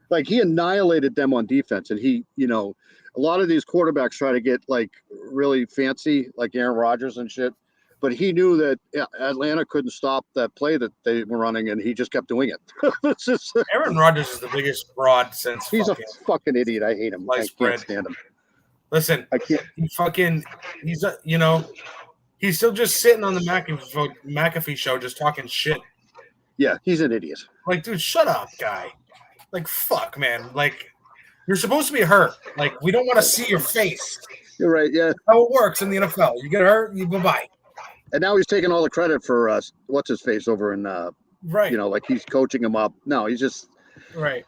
A: Like he annihilated them on defense, and he, a lot of these quarterbacks try to get like really fancy, like Aaron Rodgers and shit. But he knew that Atlanta couldn't stop that play that they were running, and he just kept doing it. It's just,
B: Aaron Rodgers is the biggest fraud since
A: he's a fucking idiot. I hate him. I can't stand him.
B: Listen,
A: I can't.
B: He's still just sitting on the McAfee show, just talking shit.
A: Yeah, he's an idiot.
B: Like, dude, shut up, guy. Like, fuck, man. Like, you're supposed to be hurt. Like, we don't want to see your face.
A: You're right. Yeah.
B: That's how it works in the NFL. You get hurt, you bye-bye.
A: And now he's taking all the credit for what's his face over in
B: right.
A: Like he's coaching him up. No, he's just
B: right.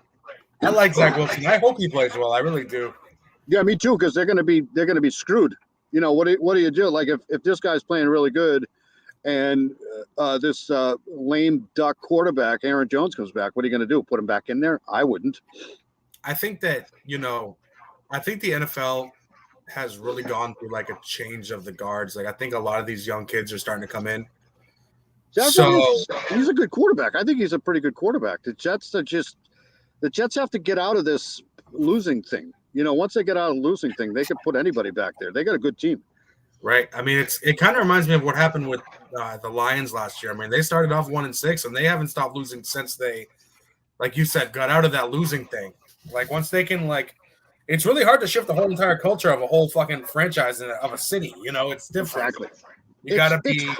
B: I like Zach Wilson. I hope he plays well. I really do.
A: Yeah, me too. Because they're gonna be screwed. What do you do? Like if this guy's playing really good, and this lame duck quarterback Aaron Jones comes back, what are you gonna do? Put him back in there? I wouldn't.
B: I think that I think the NFL has really gone through like a change of the guards. Like I think a lot of these young kids are starting to come in.
A: He's a good quarterback. I think he's a pretty good quarterback. The Jets have to get out of this losing thing. Once they get out of the losing thing, they can put anybody back there. They got a good team.
B: Right. I mean, it kind of reminds me of what happened with the Lions last year. I mean, they started off 1-6, and they haven't stopped losing since they, like you said, got out of that losing thing. Like once they can, like, it's really hard to shift the whole entire culture of a whole fucking franchise of a city. It's different.
A: Exactly.
B: You got to be.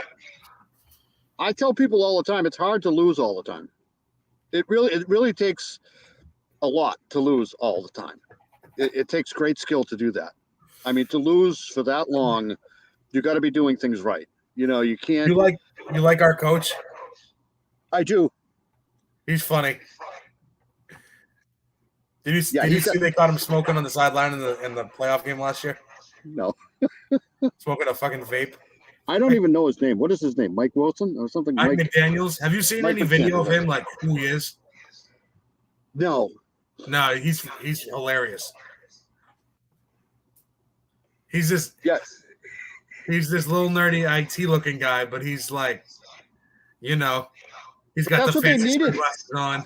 A: I tell people all the time, it's hard to lose all the time. It really takes a lot to lose all the time. It takes great skill to do that. I mean, to lose for that long, you got to be doing things right. You can't.
B: You like our coach?
A: I do.
B: He's funny. Did you see they caught him smoking on the sideline in the playoff game last year?
A: No.
B: Smoking a fucking vape.
A: I don't even know his name. What is his name? Mike Wilson or something?
B: Mike McDaniels. Have you seen any video of him, like who he is?
A: No.
B: No, he's hilarious. He's this little nerdy IT looking guy, but he's like, he's got the fancy glasses on.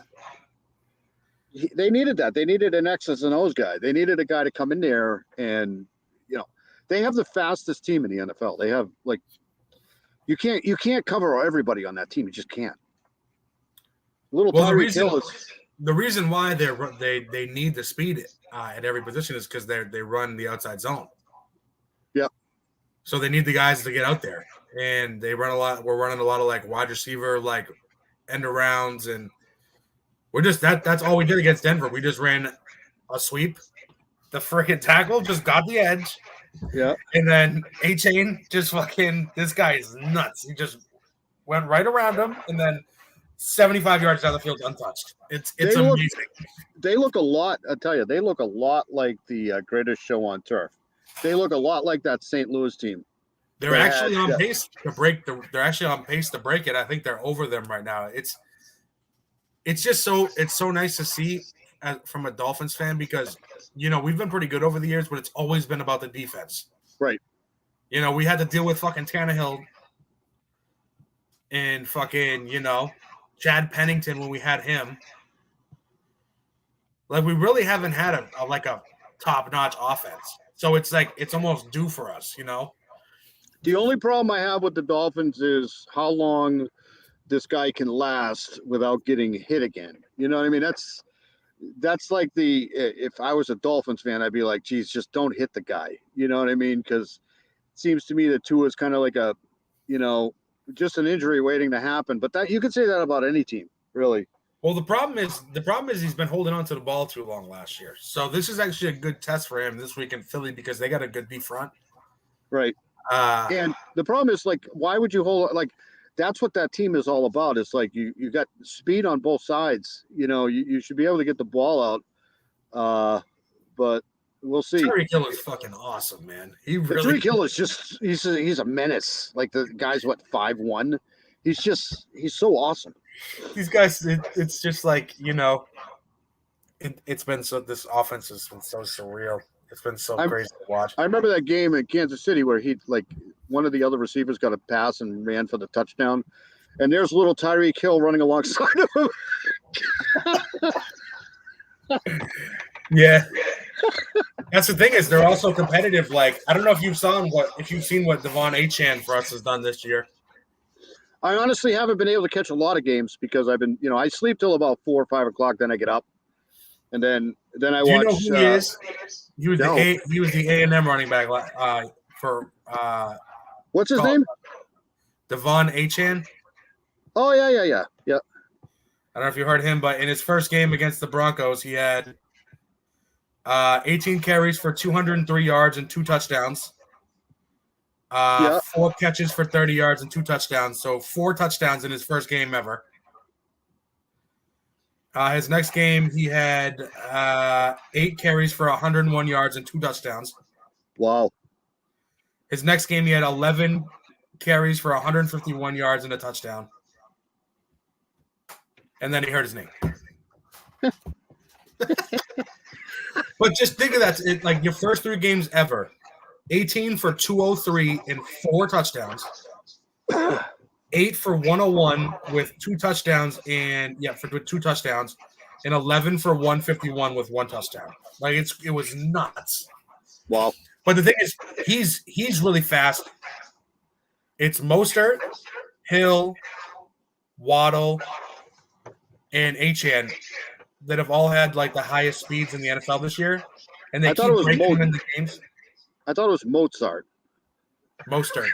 A: They needed that. They needed an X's and O's guy. They needed a guy to come in there and, they have the fastest team in the NFL. They have you can't cover everybody on that team. You just can't.
B: The reason why they need the speed at every position is because they run the outside zone.
A: Yep.
B: So they need the guys to get out there, and they run a lot. We're running a lot of like wide receiver, like end arounds, and we're just that's all we did against Denver. We just ran a sweep. The freaking tackle just got the edge.
A: Yeah.
B: And then A-Chain just this guy is nuts. He just went right around him and then 75 yards down the field untouched. It's amazing.
A: They look a lot, I tell you, they look a lot like the Greatest Show on Turf. They look a lot like that St. Louis team.
B: They're actually on pace to break they're actually on pace to break it. I think they're over them right now. It's just so nice to see from a Dolphins fan because we've been pretty good over the years, but it's always been about the defense.
A: Right.
B: We had to deal with fucking Tannehill and fucking, Chad Pennington when we had him. Like we really haven't had a top-notch offense. So it's like it's almost due for us,
A: The only problem I have with the Dolphins is how long this guy can last without getting hit again. You know what I mean? That's like if I was a Dolphins fan, I'd be like, geez, just don't hit the guy. You know what I mean? Because it seems to me that Tua is kind of like just an injury waiting to happen. But that you could say that about any team, really.
B: Well, the problem is he's been holding on to the ball too long last year. So this is actually a good test for him this week in Philly because they got a good D front.
A: Right. And the problem is why would you hold that's what that team is all about. It's like you got speed on both sides. You should be able to get the ball out. But we'll see.
B: Tyreek Hill is fucking awesome, man.
A: Tyreek Hill is just he's a menace. Like the guy's 5'1". He's so awesome.
B: These guys, it's just like it's been this offense has been so surreal. It's been so crazy to watch.
A: I remember that game in Kansas City where one of the other receivers got a pass and ran for the touchdown. And there's little Tyreek Hill running alongside of him.
B: Yeah. That's the thing is they're also competitive. Like, I don't know if you've seen what Devon Achan for us has done this year.
A: I honestly haven't been able to catch a lot of games because I've been, I sleep till about 4 or 5 o'clock, then I get up, and then I
B: Do you
A: watch.
B: know who he is? He was
A: No.
B: the A&M running back for
A: What's his name?
B: Devon Achan.
A: Oh yeah.
B: I don't know if you heard him, but in his first game against the Broncos, he had 18 carries for 203 yards and 2 touchdowns. 4 catches for 30 yards and 2 touchdowns. So 4 touchdowns in his first game ever. His next game, he had 8 carries for 101 yards and 2 touchdowns.
A: Wow.
B: His next game, he had 11 carries for 151 yards and a touchdown. And then he hurt his knee. But just think of that. Like your first 3 games ever. 18 for 203 and 4 touchdowns. 8 for 101 with 2 touchdowns and 2 touchdowns, and 11 for 151 with 1 touchdown. Like it was nuts.
A: Wow.
B: But the thing is, he's really fast. It's Mostert, Hill, Waddle, and Achan that have all had like the highest speeds in the NFL this year, and they keep breaking them in the games.
A: I thought it was Mozart.
B: Mostert.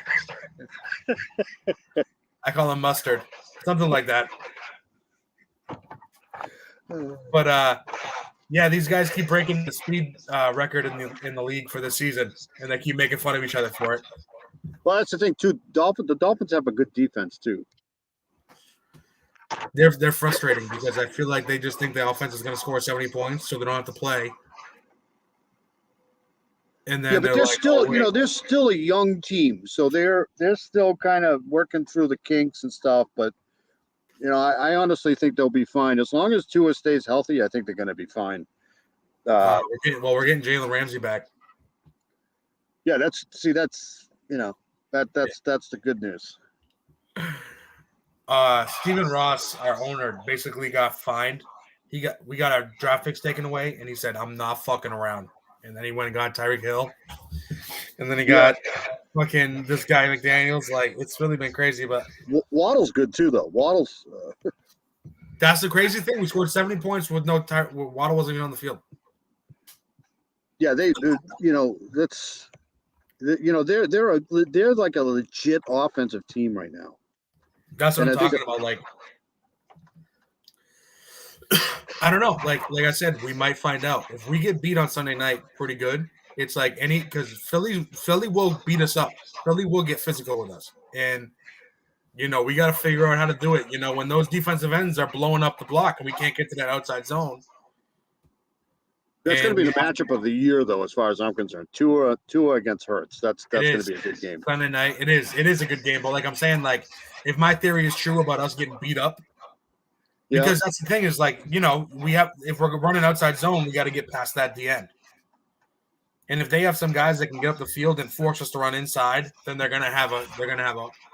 B: I call him Mustard. Something like that. But these guys keep breaking the speed record in the league for this season, and they keep making fun of each other for it.
A: Well, that's the thing too. The Dolphins have a good defense too.
B: They're frustrating because I feel like they just think the offense is going to score 70 points, so they don't have to play. And then
A: but they're still, they're still a young team, so they're still kind of working through the kinks and stuff. But I honestly think they'll be fine as long as Tua stays healthy. I think they're going to be fine.
B: We're getting Jalen Ramsey back.
A: Yeah, that's the good news.
B: Stephen Ross, our owner, basically got fined. We got our draft picks taken away, and he said, "I'm not fucking around." And then he went and got Tyreek Hill. And then he got fucking this guy, McDaniels. Like, it's really been crazy. But
A: Waddle's good, too, though. Waddle's
B: that's the crazy thing. We scored 70 points with Waddle wasn't even on the field.
A: Yeah, they're like a legit offensive team right now.
B: That's what I'm talking about. Like, I don't know. Like I said, we might find out if we get beat on Sunday night pretty good. It's like because Philly will beat us up. Philly will get physical with us, and we got to figure out how to do it. When those defensive ends are blowing up the block and we can't get to that outside zone.
A: That's going to be the matchup of the year, though, as far as I'm concerned. Tua against Hurts. That's going to be a good game.
B: Sunday night, it is. It is a good game. But like I'm saying, like if my theory is true about us getting beat up. Because that's the thing is like, if we're running outside zone, we got to get past that at the end. And if they have some guys that can get up the field and force us to run inside, then they're gonna have a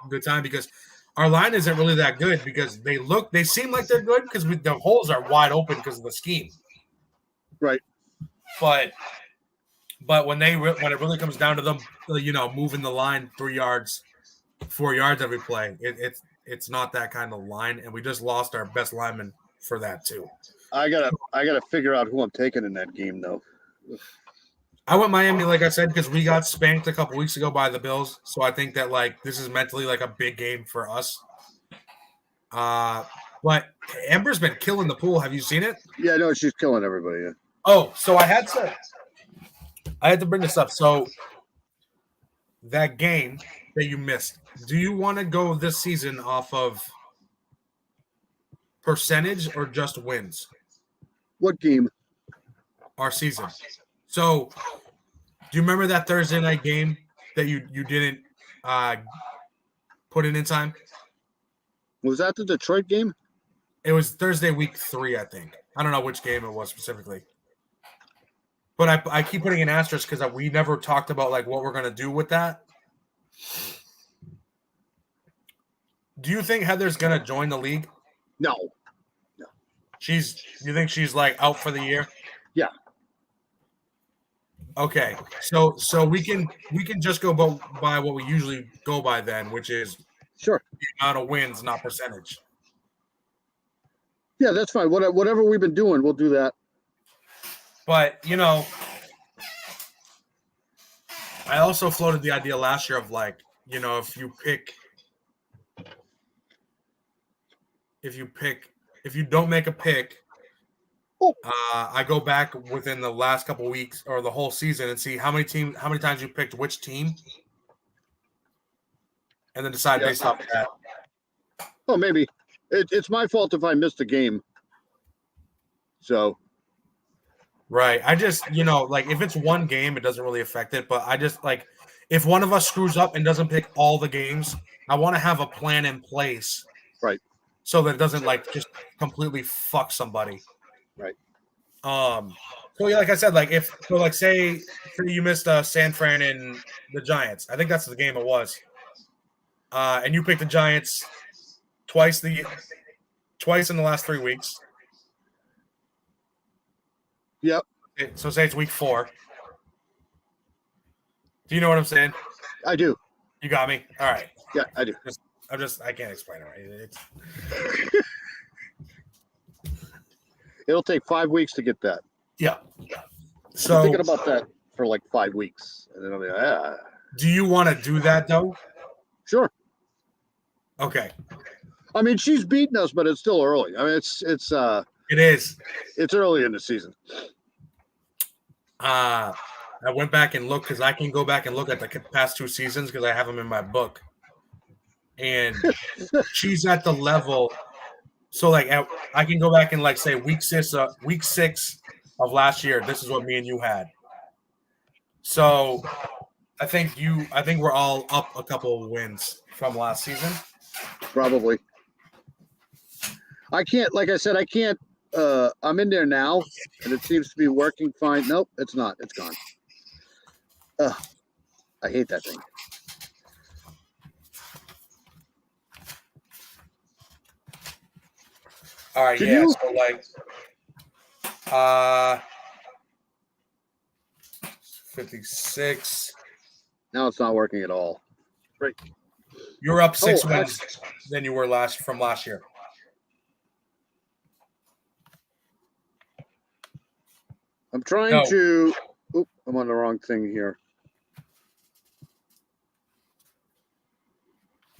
B: good time because our line isn't really that good because they seem like they're good because the holes are wide open because of the scheme.
A: Right.
B: But when it really comes down to them, moving the line 3 yards, 4 yards every play, it's not that kind of line, and we just lost our best lineman for that too.
A: I gotta figure out who I'm taking in that game, though.
B: I went Miami, like I said, because we got spanked a couple weeks ago by the Bills, so I think that like this is mentally like a big game for us. But Amber's been killing the pool. Have you seen it?
A: Yeah, no, she's killing everybody. Yeah.
B: Oh, so I had to bring this up. So that game that you missed. Do you want to go this season off of percentage or just wins?
A: What game?
B: Our season. So, do you remember that Thursday night game that you didn't put it in time?
A: Was that the Detroit game?
B: It was Thursday week 3, I think. I don't know which game it was specifically. But I keep putting an asterisk because we never talked about like what we're going to do with that. Do you think Heather's going to join the league?
A: No.
B: You think she's like out for the year?
A: Yeah.
B: Okay. So we can just go by what we usually go by then, which is
A: Sure.
B: the amount of wins, not percentage.
A: Yeah, that's fine. Whatever we've been doing, we'll do that.
B: But I also floated the idea last year of like, if you don't make a pick, I go back within the last couple of weeks or the whole season and see how many times you picked which team, and then decide based off that.
A: Oh, maybe it's my fault if I missed a game. So.
B: Right. I just, like if it's one game, it doesn't really affect it. But I just like if one of us screws up and doesn't pick all the games, I want to have a plan in place.
A: Right.
B: So that it doesn't like just completely fuck somebody.
A: Right.
B: So yeah, like I said, like say you missed San Fran and the Giants. I think that's the game it was. And you picked the Giants twice in the last 3 weeks.
A: Yep.
B: So say it's week 4. Do you know what I'm saying?
A: I do.
B: You got me? All right.
A: Yeah, I do.
B: I can't explain it right.
A: It'll take 5 weeks to get that.
B: Yeah.
A: So I'm thinking about that for like 5 weeks. And then I'll be like,
B: Do you want to do that though?
A: Sure.
B: Okay.
A: I mean, she's beaten us, but it's still early. I mean, it
B: is.
A: It's early in the season.
B: I went back and looked because I can go back and look at the past 2 seasons because I have them in my book. And she's at the level. So like I can go back and like say week 6 of last year, this is what me and you had. So I think we're all up a couple of wins from last season.
A: Probably. I can't, like I said, I'm in there now and it seems to be working fine. Nope, it's not. It's gone. I hate that thing.
B: All right, so like 56.
A: Now it's not working at all. Right.
B: You're up 6 wins than you were from last year.
A: I'm trying to. Oop, I'm on the wrong thing here.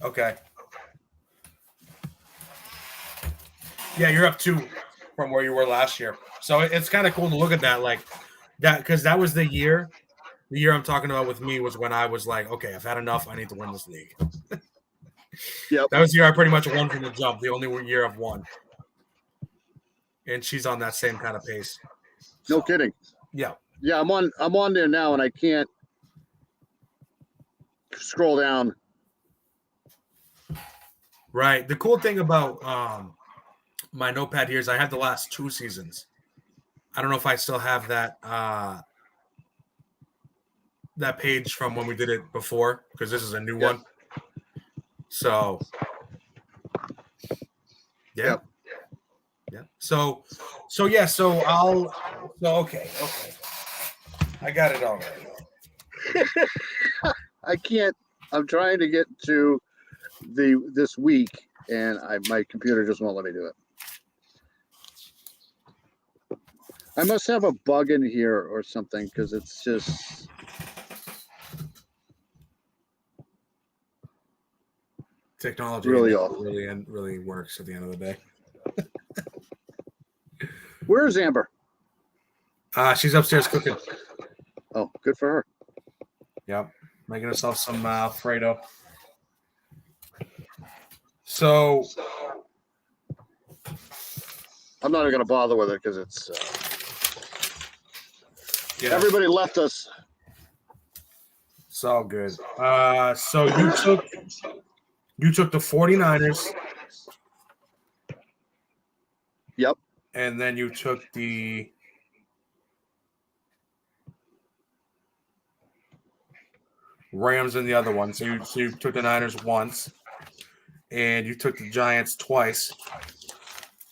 B: Okay. Yeah, you're up 2 from where you were last year. So it's kind of cool to look at that, like that, because that was the year. The year I'm talking about with me was when I was like, okay, I've had enough. I need to win this league.
A: Yep.
B: That was the year I pretty much won from the jump. The only year I've won. And she's on that same kind of pace.
A: No kidding.
B: Yeah.
A: Yeah, I'm on there now and I can't scroll down.
B: Right. The cool thing about my notepad here is I have the last 2 seasons. I don't know if I still have that that page from when we did it before because this is a new one. So yeah. So okay. I got it already.
A: I can't. I'm trying to get to this week, and my computer just won't let me do it. I must have a bug in here or something because it's just.
B: Technology
A: really
B: works at the end of the day.
A: Where is Amber?
B: She's upstairs cooking.
A: Oh, good for her.
B: Yep, making herself some Alfredo. So
A: I'm not even going to bother with it because it's everybody left us.
B: It's all good. So you took the 49ers.
A: Yep.
B: And then you took the Rams in the other one. So you took the Niners once. And you took the Giants twice.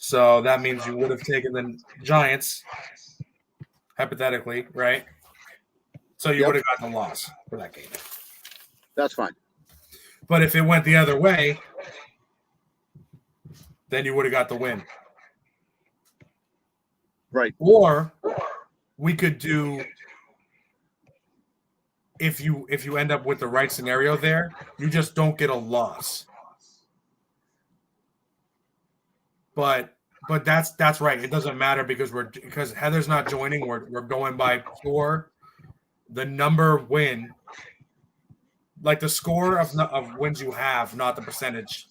B: So that means you would have taken the Giants, hypothetically, right? So you
A: Yep.
B: would have gotten a loss for that game.
A: That's fine.
B: But if it went the other way, then you would have got the win.
A: Right.
B: Or we could do, if you end up with the right scenario there, you just don't get a loss. But that's right. It doesn't matter because Heather's not joining. We're going by pure the number win, like the score of wins you have, not the percentage.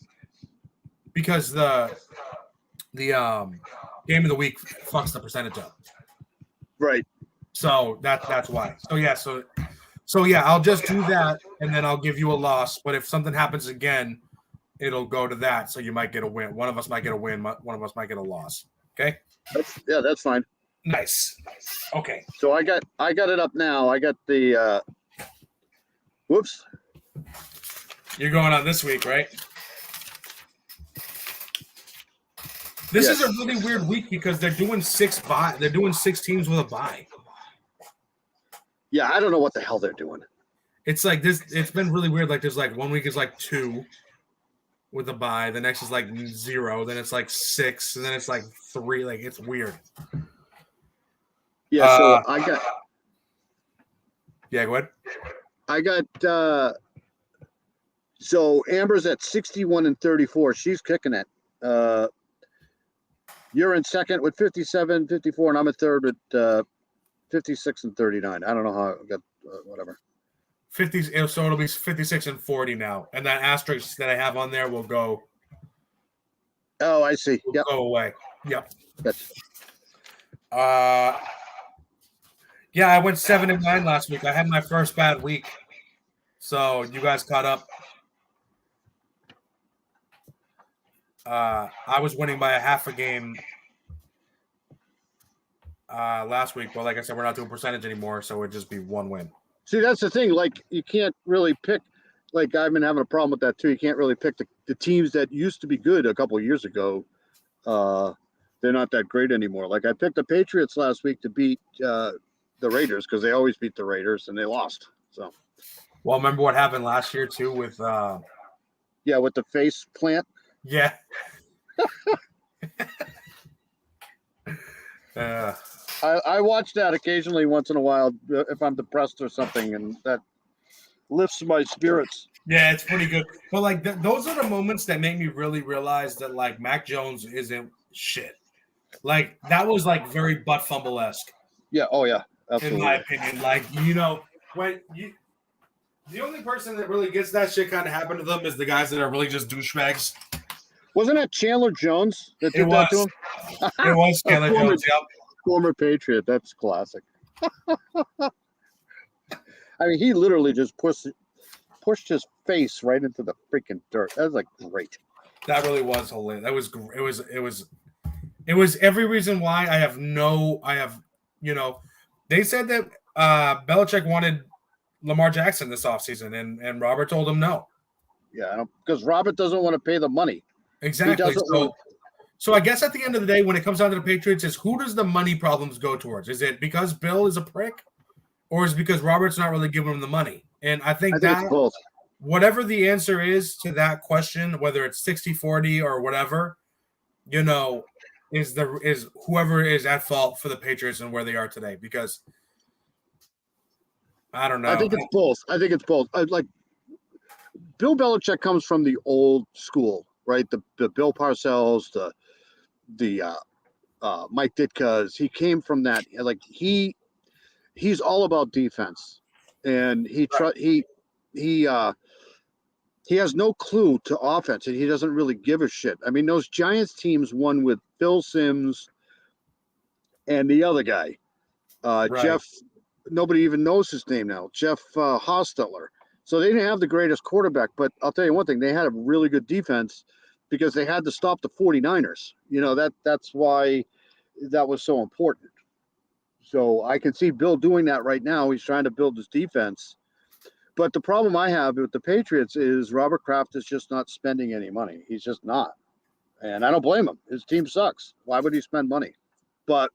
B: Because the game of the week fucks the percentage up.
A: Right.
B: So that's why. So yeah, I'll just do that, and then I'll give you a loss. But if something happens again, it'll go to that. So you might get a win. One of us might get a win. One of us might get a loss. Okay.
A: That's fine.
B: Nice. Okay.
A: So I got it up now. I got the. Whoops.
B: You're going on this week, right? This is a really weird week because they're doing 6 bye. They're doing 6 teams with a bye.
A: Yeah, I don't know what the hell they're doing.
B: It's like this. It's been really weird. Like there's like 1 week is like 2 with a bye. The next is like 0. Then it's like 6, and then it's like 3. Like it's weird.
A: Yeah. So I got.
B: Yeah, go ahead.
A: I got. So Amber's at 61-34. She's kicking it. You're in second with 57, 54, and I'm in third with 56 and 39. I don't know how I got whatever.
B: 50. So it'll be 56 and 40 now, and that asterisk that I have on there will go.
A: Oh, I see.
B: Will
A: Yep.
B: go away. Yep.
A: That's,
B: yeah, I went 7 and 9 last week. I had my first bad week, so you guys caught up. I was winning by a half a game last week, but like I said, we're not doing percentage anymore, so it'd just be 1 win.
A: see, that's the thing. Like, you can't really pick. Like, I've been having a problem with that too. You can't really pick the teams that used to be good a couple of years ago. They're not that great anymore. Like, I picked the Patriots last week to beat the Raiders because they always beat the Raiders and they lost. So,
B: well, remember what happened last year too with
A: with the face plant.
B: Yeah.
A: I watch that occasionally once in a while if I'm depressed or something, and that lifts my spirits.
B: Yeah, it's pretty good. But like those are the moments that make me really realize that like Mac Jones isn't shit. Like that was like very butt fumble-esque.
A: Yeah. Oh yeah. Absolutely.
B: In my opinion, like when the only person that really gets that shit kind of happen to them is the guys that are really just douchebags.
A: Wasn't that Chandler Jones that did that to him?
B: It was Chandler Jones. Yep.
A: Former Patriot. That's classic. I mean, he literally just pushed his face right into the freaking dirt. That was like great.
B: That really was hilarious. That was it was every reason why they said that Belichick wanted Lamar Jackson this offseason and Robert told him no.
A: Yeah, because Robert doesn't want to pay the money.
B: Exactly. So I guess at the end of the day, when it comes down to the Patriots, is who does the money problems go towards? Is it because Bill is a prick, or is it because Robert's not really giving him the money? And I think
A: it's both.
B: Whatever the answer is to that question, whether it's 60-40 or whatever, is whoever is at fault for the Patriots and where they are today. Because I don't know.
A: I think it's both. Like Bill Belichick comes from the old school, right? The Bill Parcells, the Mike Ditka's. He came from that. Like he's all about defense, and he has no clue to offense, and he doesn't really give a shit. I mean, those Giants teams won with Phil Simms and the other guy, Jeff. Nobody even knows his name now. Jeff Hostetler. So they didn't have the greatest quarterback, but I'll tell you one thing: they had a really good defense because they had to stop the 49ers. That's why that was so important. So I can see Bill doing that right now. He's trying to build his defense. But the problem I have with the Patriots is Robert Kraft is just not spending any money. He's just not. And I don't blame him. His team sucks. Why would he spend money? But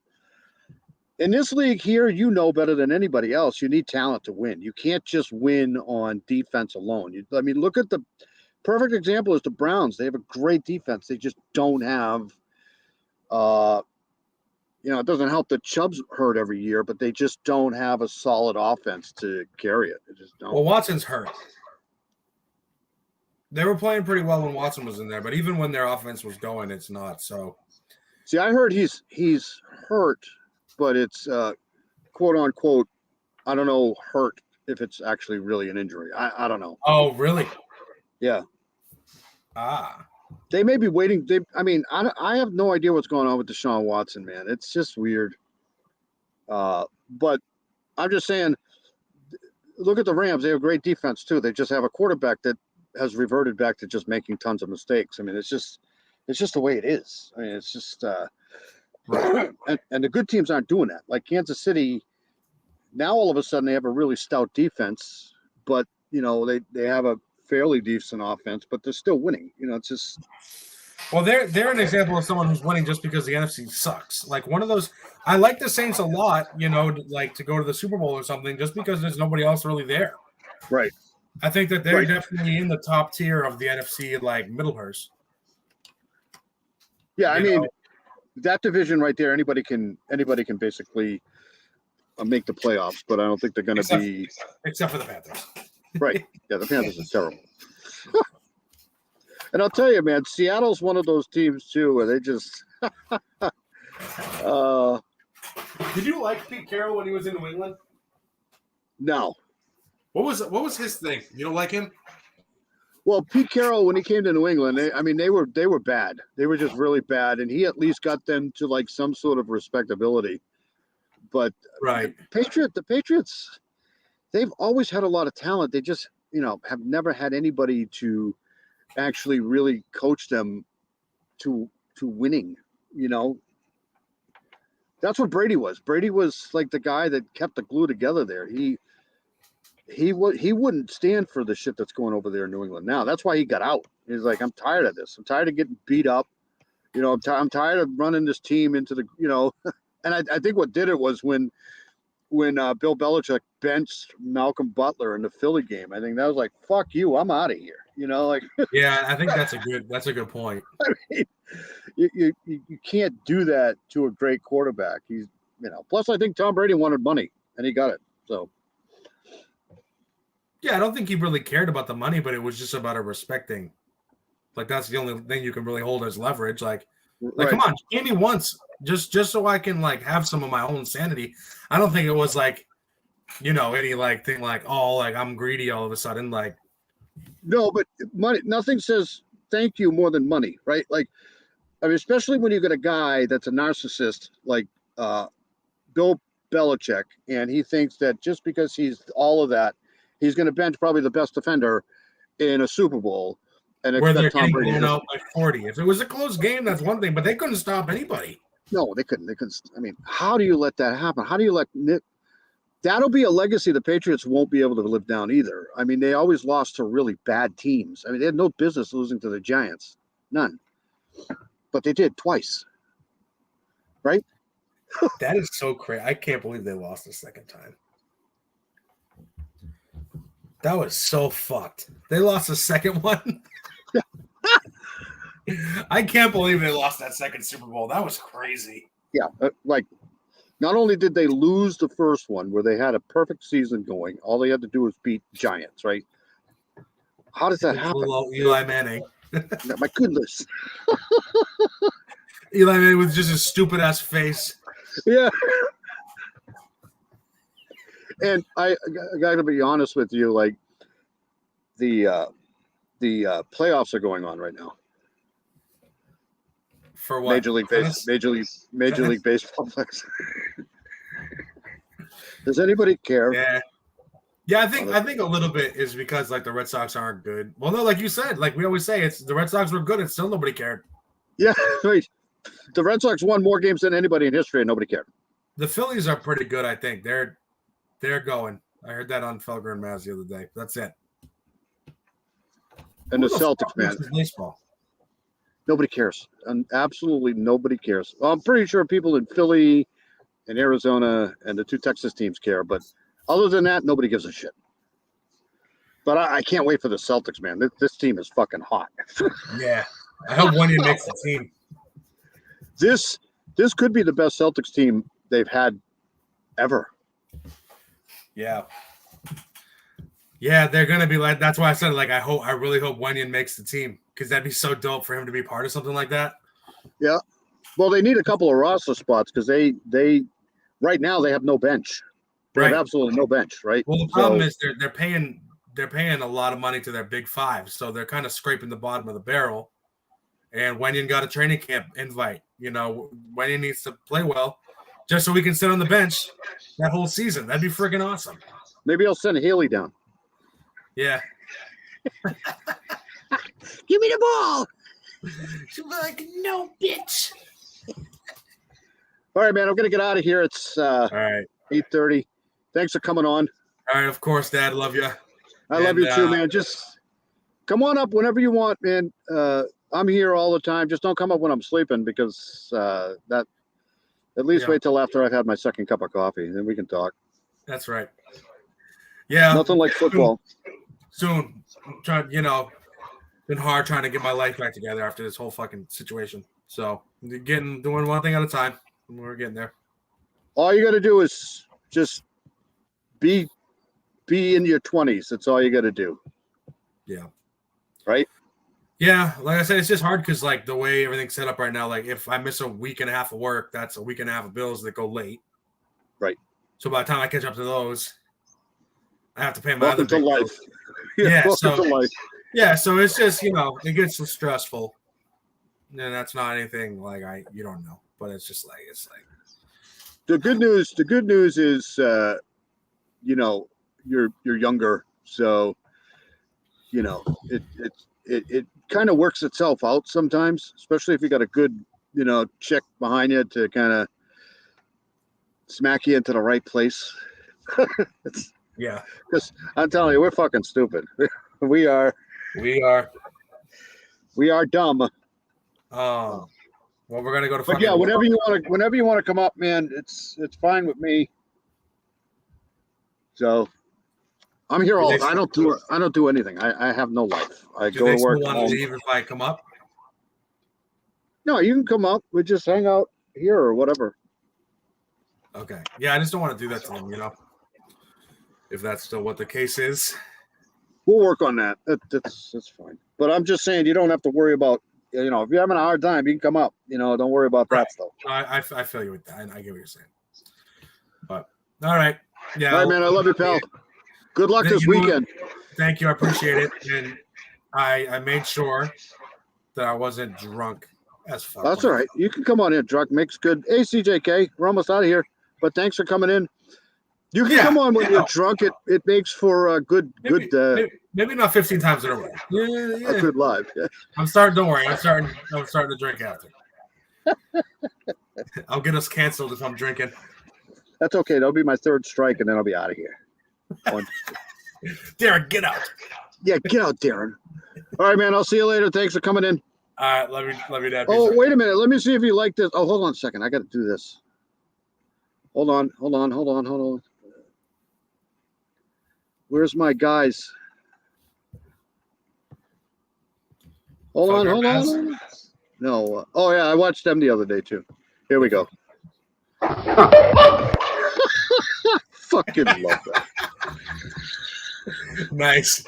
A: in this league here, you know better than anybody else, you need talent to win. You can't just win on defense alone. Look at the perfect example is the Browns. They have a great defense. They just don't have, it doesn't help that Chubb's hurt every year, but they just don't have a solid offense to carry it. They just don't.
B: Well, Watson's hurt. They were playing pretty well when Watson was in there, but even when their offense was going, it's not. So,
A: see, I heard he's hurt, but it's quote unquote. I don't know, hurt if it's actually really an injury. I don't know.
B: Oh, really?
A: Yeah.
B: Ah.
A: They may be waiting. I have no idea what's going on with Deshaun Watson, man. It's just weird. But I'm just saying, look at the Rams. They have great defense too. They just have a quarterback that has reverted back to just making tons of mistakes. I mean, it's just the way it is. I mean, it's just
B: right.
A: and the good teams aren't doing that. Like Kansas City, now all of a sudden they have a really stout defense, but they have a fairly decent offense, but they're still winning. It's just.
B: Well, they're an example of someone who's winning just because the NFC sucks. Like one of those. I like the Saints a lot, like to go to the Super Bowl or something, just because there's nobody else really there.
A: Right.
B: I think that they're definitely in the top tier of the NFC, like Middlehurst.
A: Yeah, that division right there, anybody can basically make the playoffs, but I don't think they're going to be
B: except for the Panthers.
A: Right. Yeah, the Panthers are terrible. And I'll tell you, man, Seattle's one of those teams too, where they just.
B: Did you like Pete Carroll when he was in New England?
A: No.
B: What was his thing? You don't like him?
A: Well, Pete Carroll, when he came to New England, they were bad. They were just really bad, and he at least got them to like some sort of respectability. But
B: right,
A: the Patriots, they've always had a lot of talent. They just have never had anybody to actually really coach them to winning. That's what Brady was. Brady was like the guy that kept the glue together there. He wouldn't stand for the shit that's going over there in New England now. That's why he got out. He's like, I'm tired of this. I'm tired of getting beat up. I'm tired of running this team into the, and I think what did it was when Bill Belichick benched Malcolm Butler in the Philly game. I think that was like, fuck you, I'm out of here.
B: Yeah, I think that's a good point.
A: I mean, you can't do that to a great quarterback. He's, plus I think Tom Brady wanted money and he got it. So.
B: Yeah, I don't think he really cared about the money, but it was just about a respecting. Like that's the only thing you can really hold as leverage. Like
A: right.
B: Come on, give me once, just so I can like have some of my own sanity. I don't think it was like, any like thing like, oh, like I'm greedy all of a sudden. Like,
A: no, but money. Nothing says thank you more than money, right? Like, especially when you get a guy that's a narcissist like Bill Belichick, and he thinks that just because he's all of that. He's going to bench probably the best defender in a Super Bowl, and
B: where they're
A: Tom
B: getting blown out by 40. If it was a close game, that's one thing, but they couldn't stop anybody.
A: No, they couldn't. How do you let that happen? How do you let Nick? That'll be a legacy the Patriots won't be able to live down either. They always lost to really bad teams. They had no business losing to the Giants, none, but they did twice, right?
B: That is so crazy. I can't believe they lost the second time. That was so fucked. They lost the second one. I can't believe they lost that second Super Bowl. That was crazy.
A: Yeah, not only did they lose the first one where they had a perfect season going, all they had to do was beat Giants, right? How does that happen?
B: Eli Manning.
A: My goodness.
B: Eli Manning with just his stupid ass face.
A: Yeah. And I got to be honest with you, like the playoffs are going on right now.
B: For what?
A: Major League Baseball. Does anybody care?
B: Yeah. I think a little bit is because like the Red Sox aren't good. Well, no, like you said, like we always say, it's the Red Sox were good and still nobody cared.
A: Yeah, right. The Red Sox won more games than anybody in history, and nobody cared.
B: The Phillies are pretty good, I think. They're going. I heard that on Felger and Maz the other day. That's it.
A: And the Celtics, man.
B: Baseball.
A: Nobody cares. And absolutely nobody cares. Well, I'm pretty sure people in Philly and Arizona and the two Texas teams care, but other than that, nobody gives a shit. But I can't wait for the Celtics, man. This team is fucking hot.
B: Yeah. I hope Wenyan makes the team.
A: This could be the best Celtics team they've had ever.
B: Yeah. Yeah, they're gonna be like. That's why I said I really hope Wenyan makes the team because that'd be so dope for him to be part of something like that.
A: Yeah. Well, they need a couple of roster spots because they right now they have no bench. They have absolutely no bench, right?
B: Well, the problem is they're paying a lot of money to their big five, so they're kind of scraping the bottom of the barrel. And Wenyan got a training camp invite. Wenyan needs to play well just so we can sit on the bench that whole season. That'd be freaking awesome.
A: Maybe I'll send Haley down.
B: Yeah.
A: Give me the ball.
B: She'll be like, no, bitch.
A: All right, man. I'm gonna get out of here. It's
B: all right.
A: 8:30. Thanks for coming on.
B: All right, of course, Dad. Love you.
A: I love you too, man. Just come on up whenever you want, man. I'm here all the time. Just don't come up when I'm sleeping because that. At least wait till after I've had my second cup of coffee, then we can talk.
B: That's right. Yeah.
A: Nothing like football.
B: Soon. I'm trying, been hard trying to get my life back together after this whole fucking situation. So doing one thing at a time. We're getting there.
A: All you got to do is just be in your 20s. That's all you got to do.
B: Yeah.
A: Right?
B: Yeah. Like I said, it's just hard because the way everything's set up right now, if I miss a week and a half of work, that's a week and a half of bills that go late.
A: Right.
B: So by the time I catch up to those, I have to pay my
A: welcome
B: other
A: to life.
B: bills. Yeah.
A: Welcome to life.
B: Yeah. So it's just, it gets stressful. And that's not anything you don't know, but it's just
A: the good news is you're younger, so it kind of works itself out sometimes, especially if you got a good chick behind you to kind of smack you into the right place.
B: Yeah,
A: because I'm telling you, we're fucking stupid. We are dumb.
B: Oh, well, we're gonna go to.
A: But yeah, whenever you want to come up, man, it's fine with me. So I'm here all. I don't do anything. I have no life. I go to work.
B: Do they still want to leave if I come up?
A: No, you can come up. We just hang out here or whatever.
B: Okay. Yeah, I just don't want to do that to them. If that's still what the case is.
A: We'll work on that. That's fine. But I'm just saying, you don't have to worry about. If you're having a hard time, you can come up. Don't worry about that stuff.
B: I feel you with that. I get what you're saying. But all right. Yeah.
A: All right, man. I love you, pal. Good luck this weekend.
B: Thank you. I appreciate it. And I made sure that I wasn't drunk as fuck.
A: That's all right. You can come on in. Drunk makes good. Hey, CJK, we're almost out of here. But thanks for coming in. You can come on when you're drunk. It makes for a good.
B: Maybe not 15 times in a row. Yeah.
A: A good live. Yeah.
B: I'm starting. Don't worry. I'm starting to drink after. I'll get us canceled if I'm drinking.
A: That's okay. That'll be my third strike, and then I'll be out of here.
B: Darren, get out.
A: Yeah, get out, Darren. All right, man. I'll see you later. Thanks for coming in.
B: All right. Love you, Dad.
A: Oh, wait a minute. Let me see if you like this. Oh, hold on a second. I got to do this. Hold on. Where's my guys? Hold on. No. Oh, yeah. I watched them the other day, too. Here we go. Fucking love that.
B: Nice.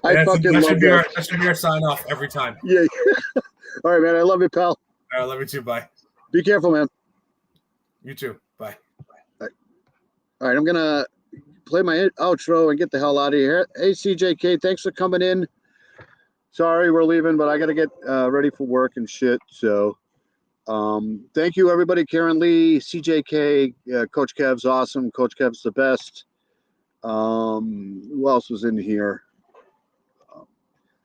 A: That
B: should be our sign off every time.
A: Yeah. All right, man. I love you, pal.
B: All right. Love you too. Bye.
A: Be careful, man.
B: You too. Bye.
A: All right. I'm going to play my outro and get the hell out of here. Hey, CJK, thanks for coming in. Sorry we're leaving, but I got to get ready for work and shit. So thank you, everybody. Karen Lee, CJK, Coach Kev's awesome. Coach Kev's the best. Who else was in here?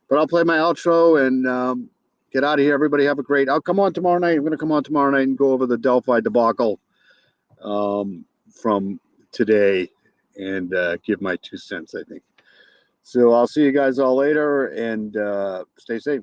A: But I'll play my outro and get out of here. Everybody have a great. I'll come on tomorrow night. I'm going to come on tomorrow night and go over the Delphi debacle from today and give my 2 cents, I think. So I'll see you guys all later and stay safe.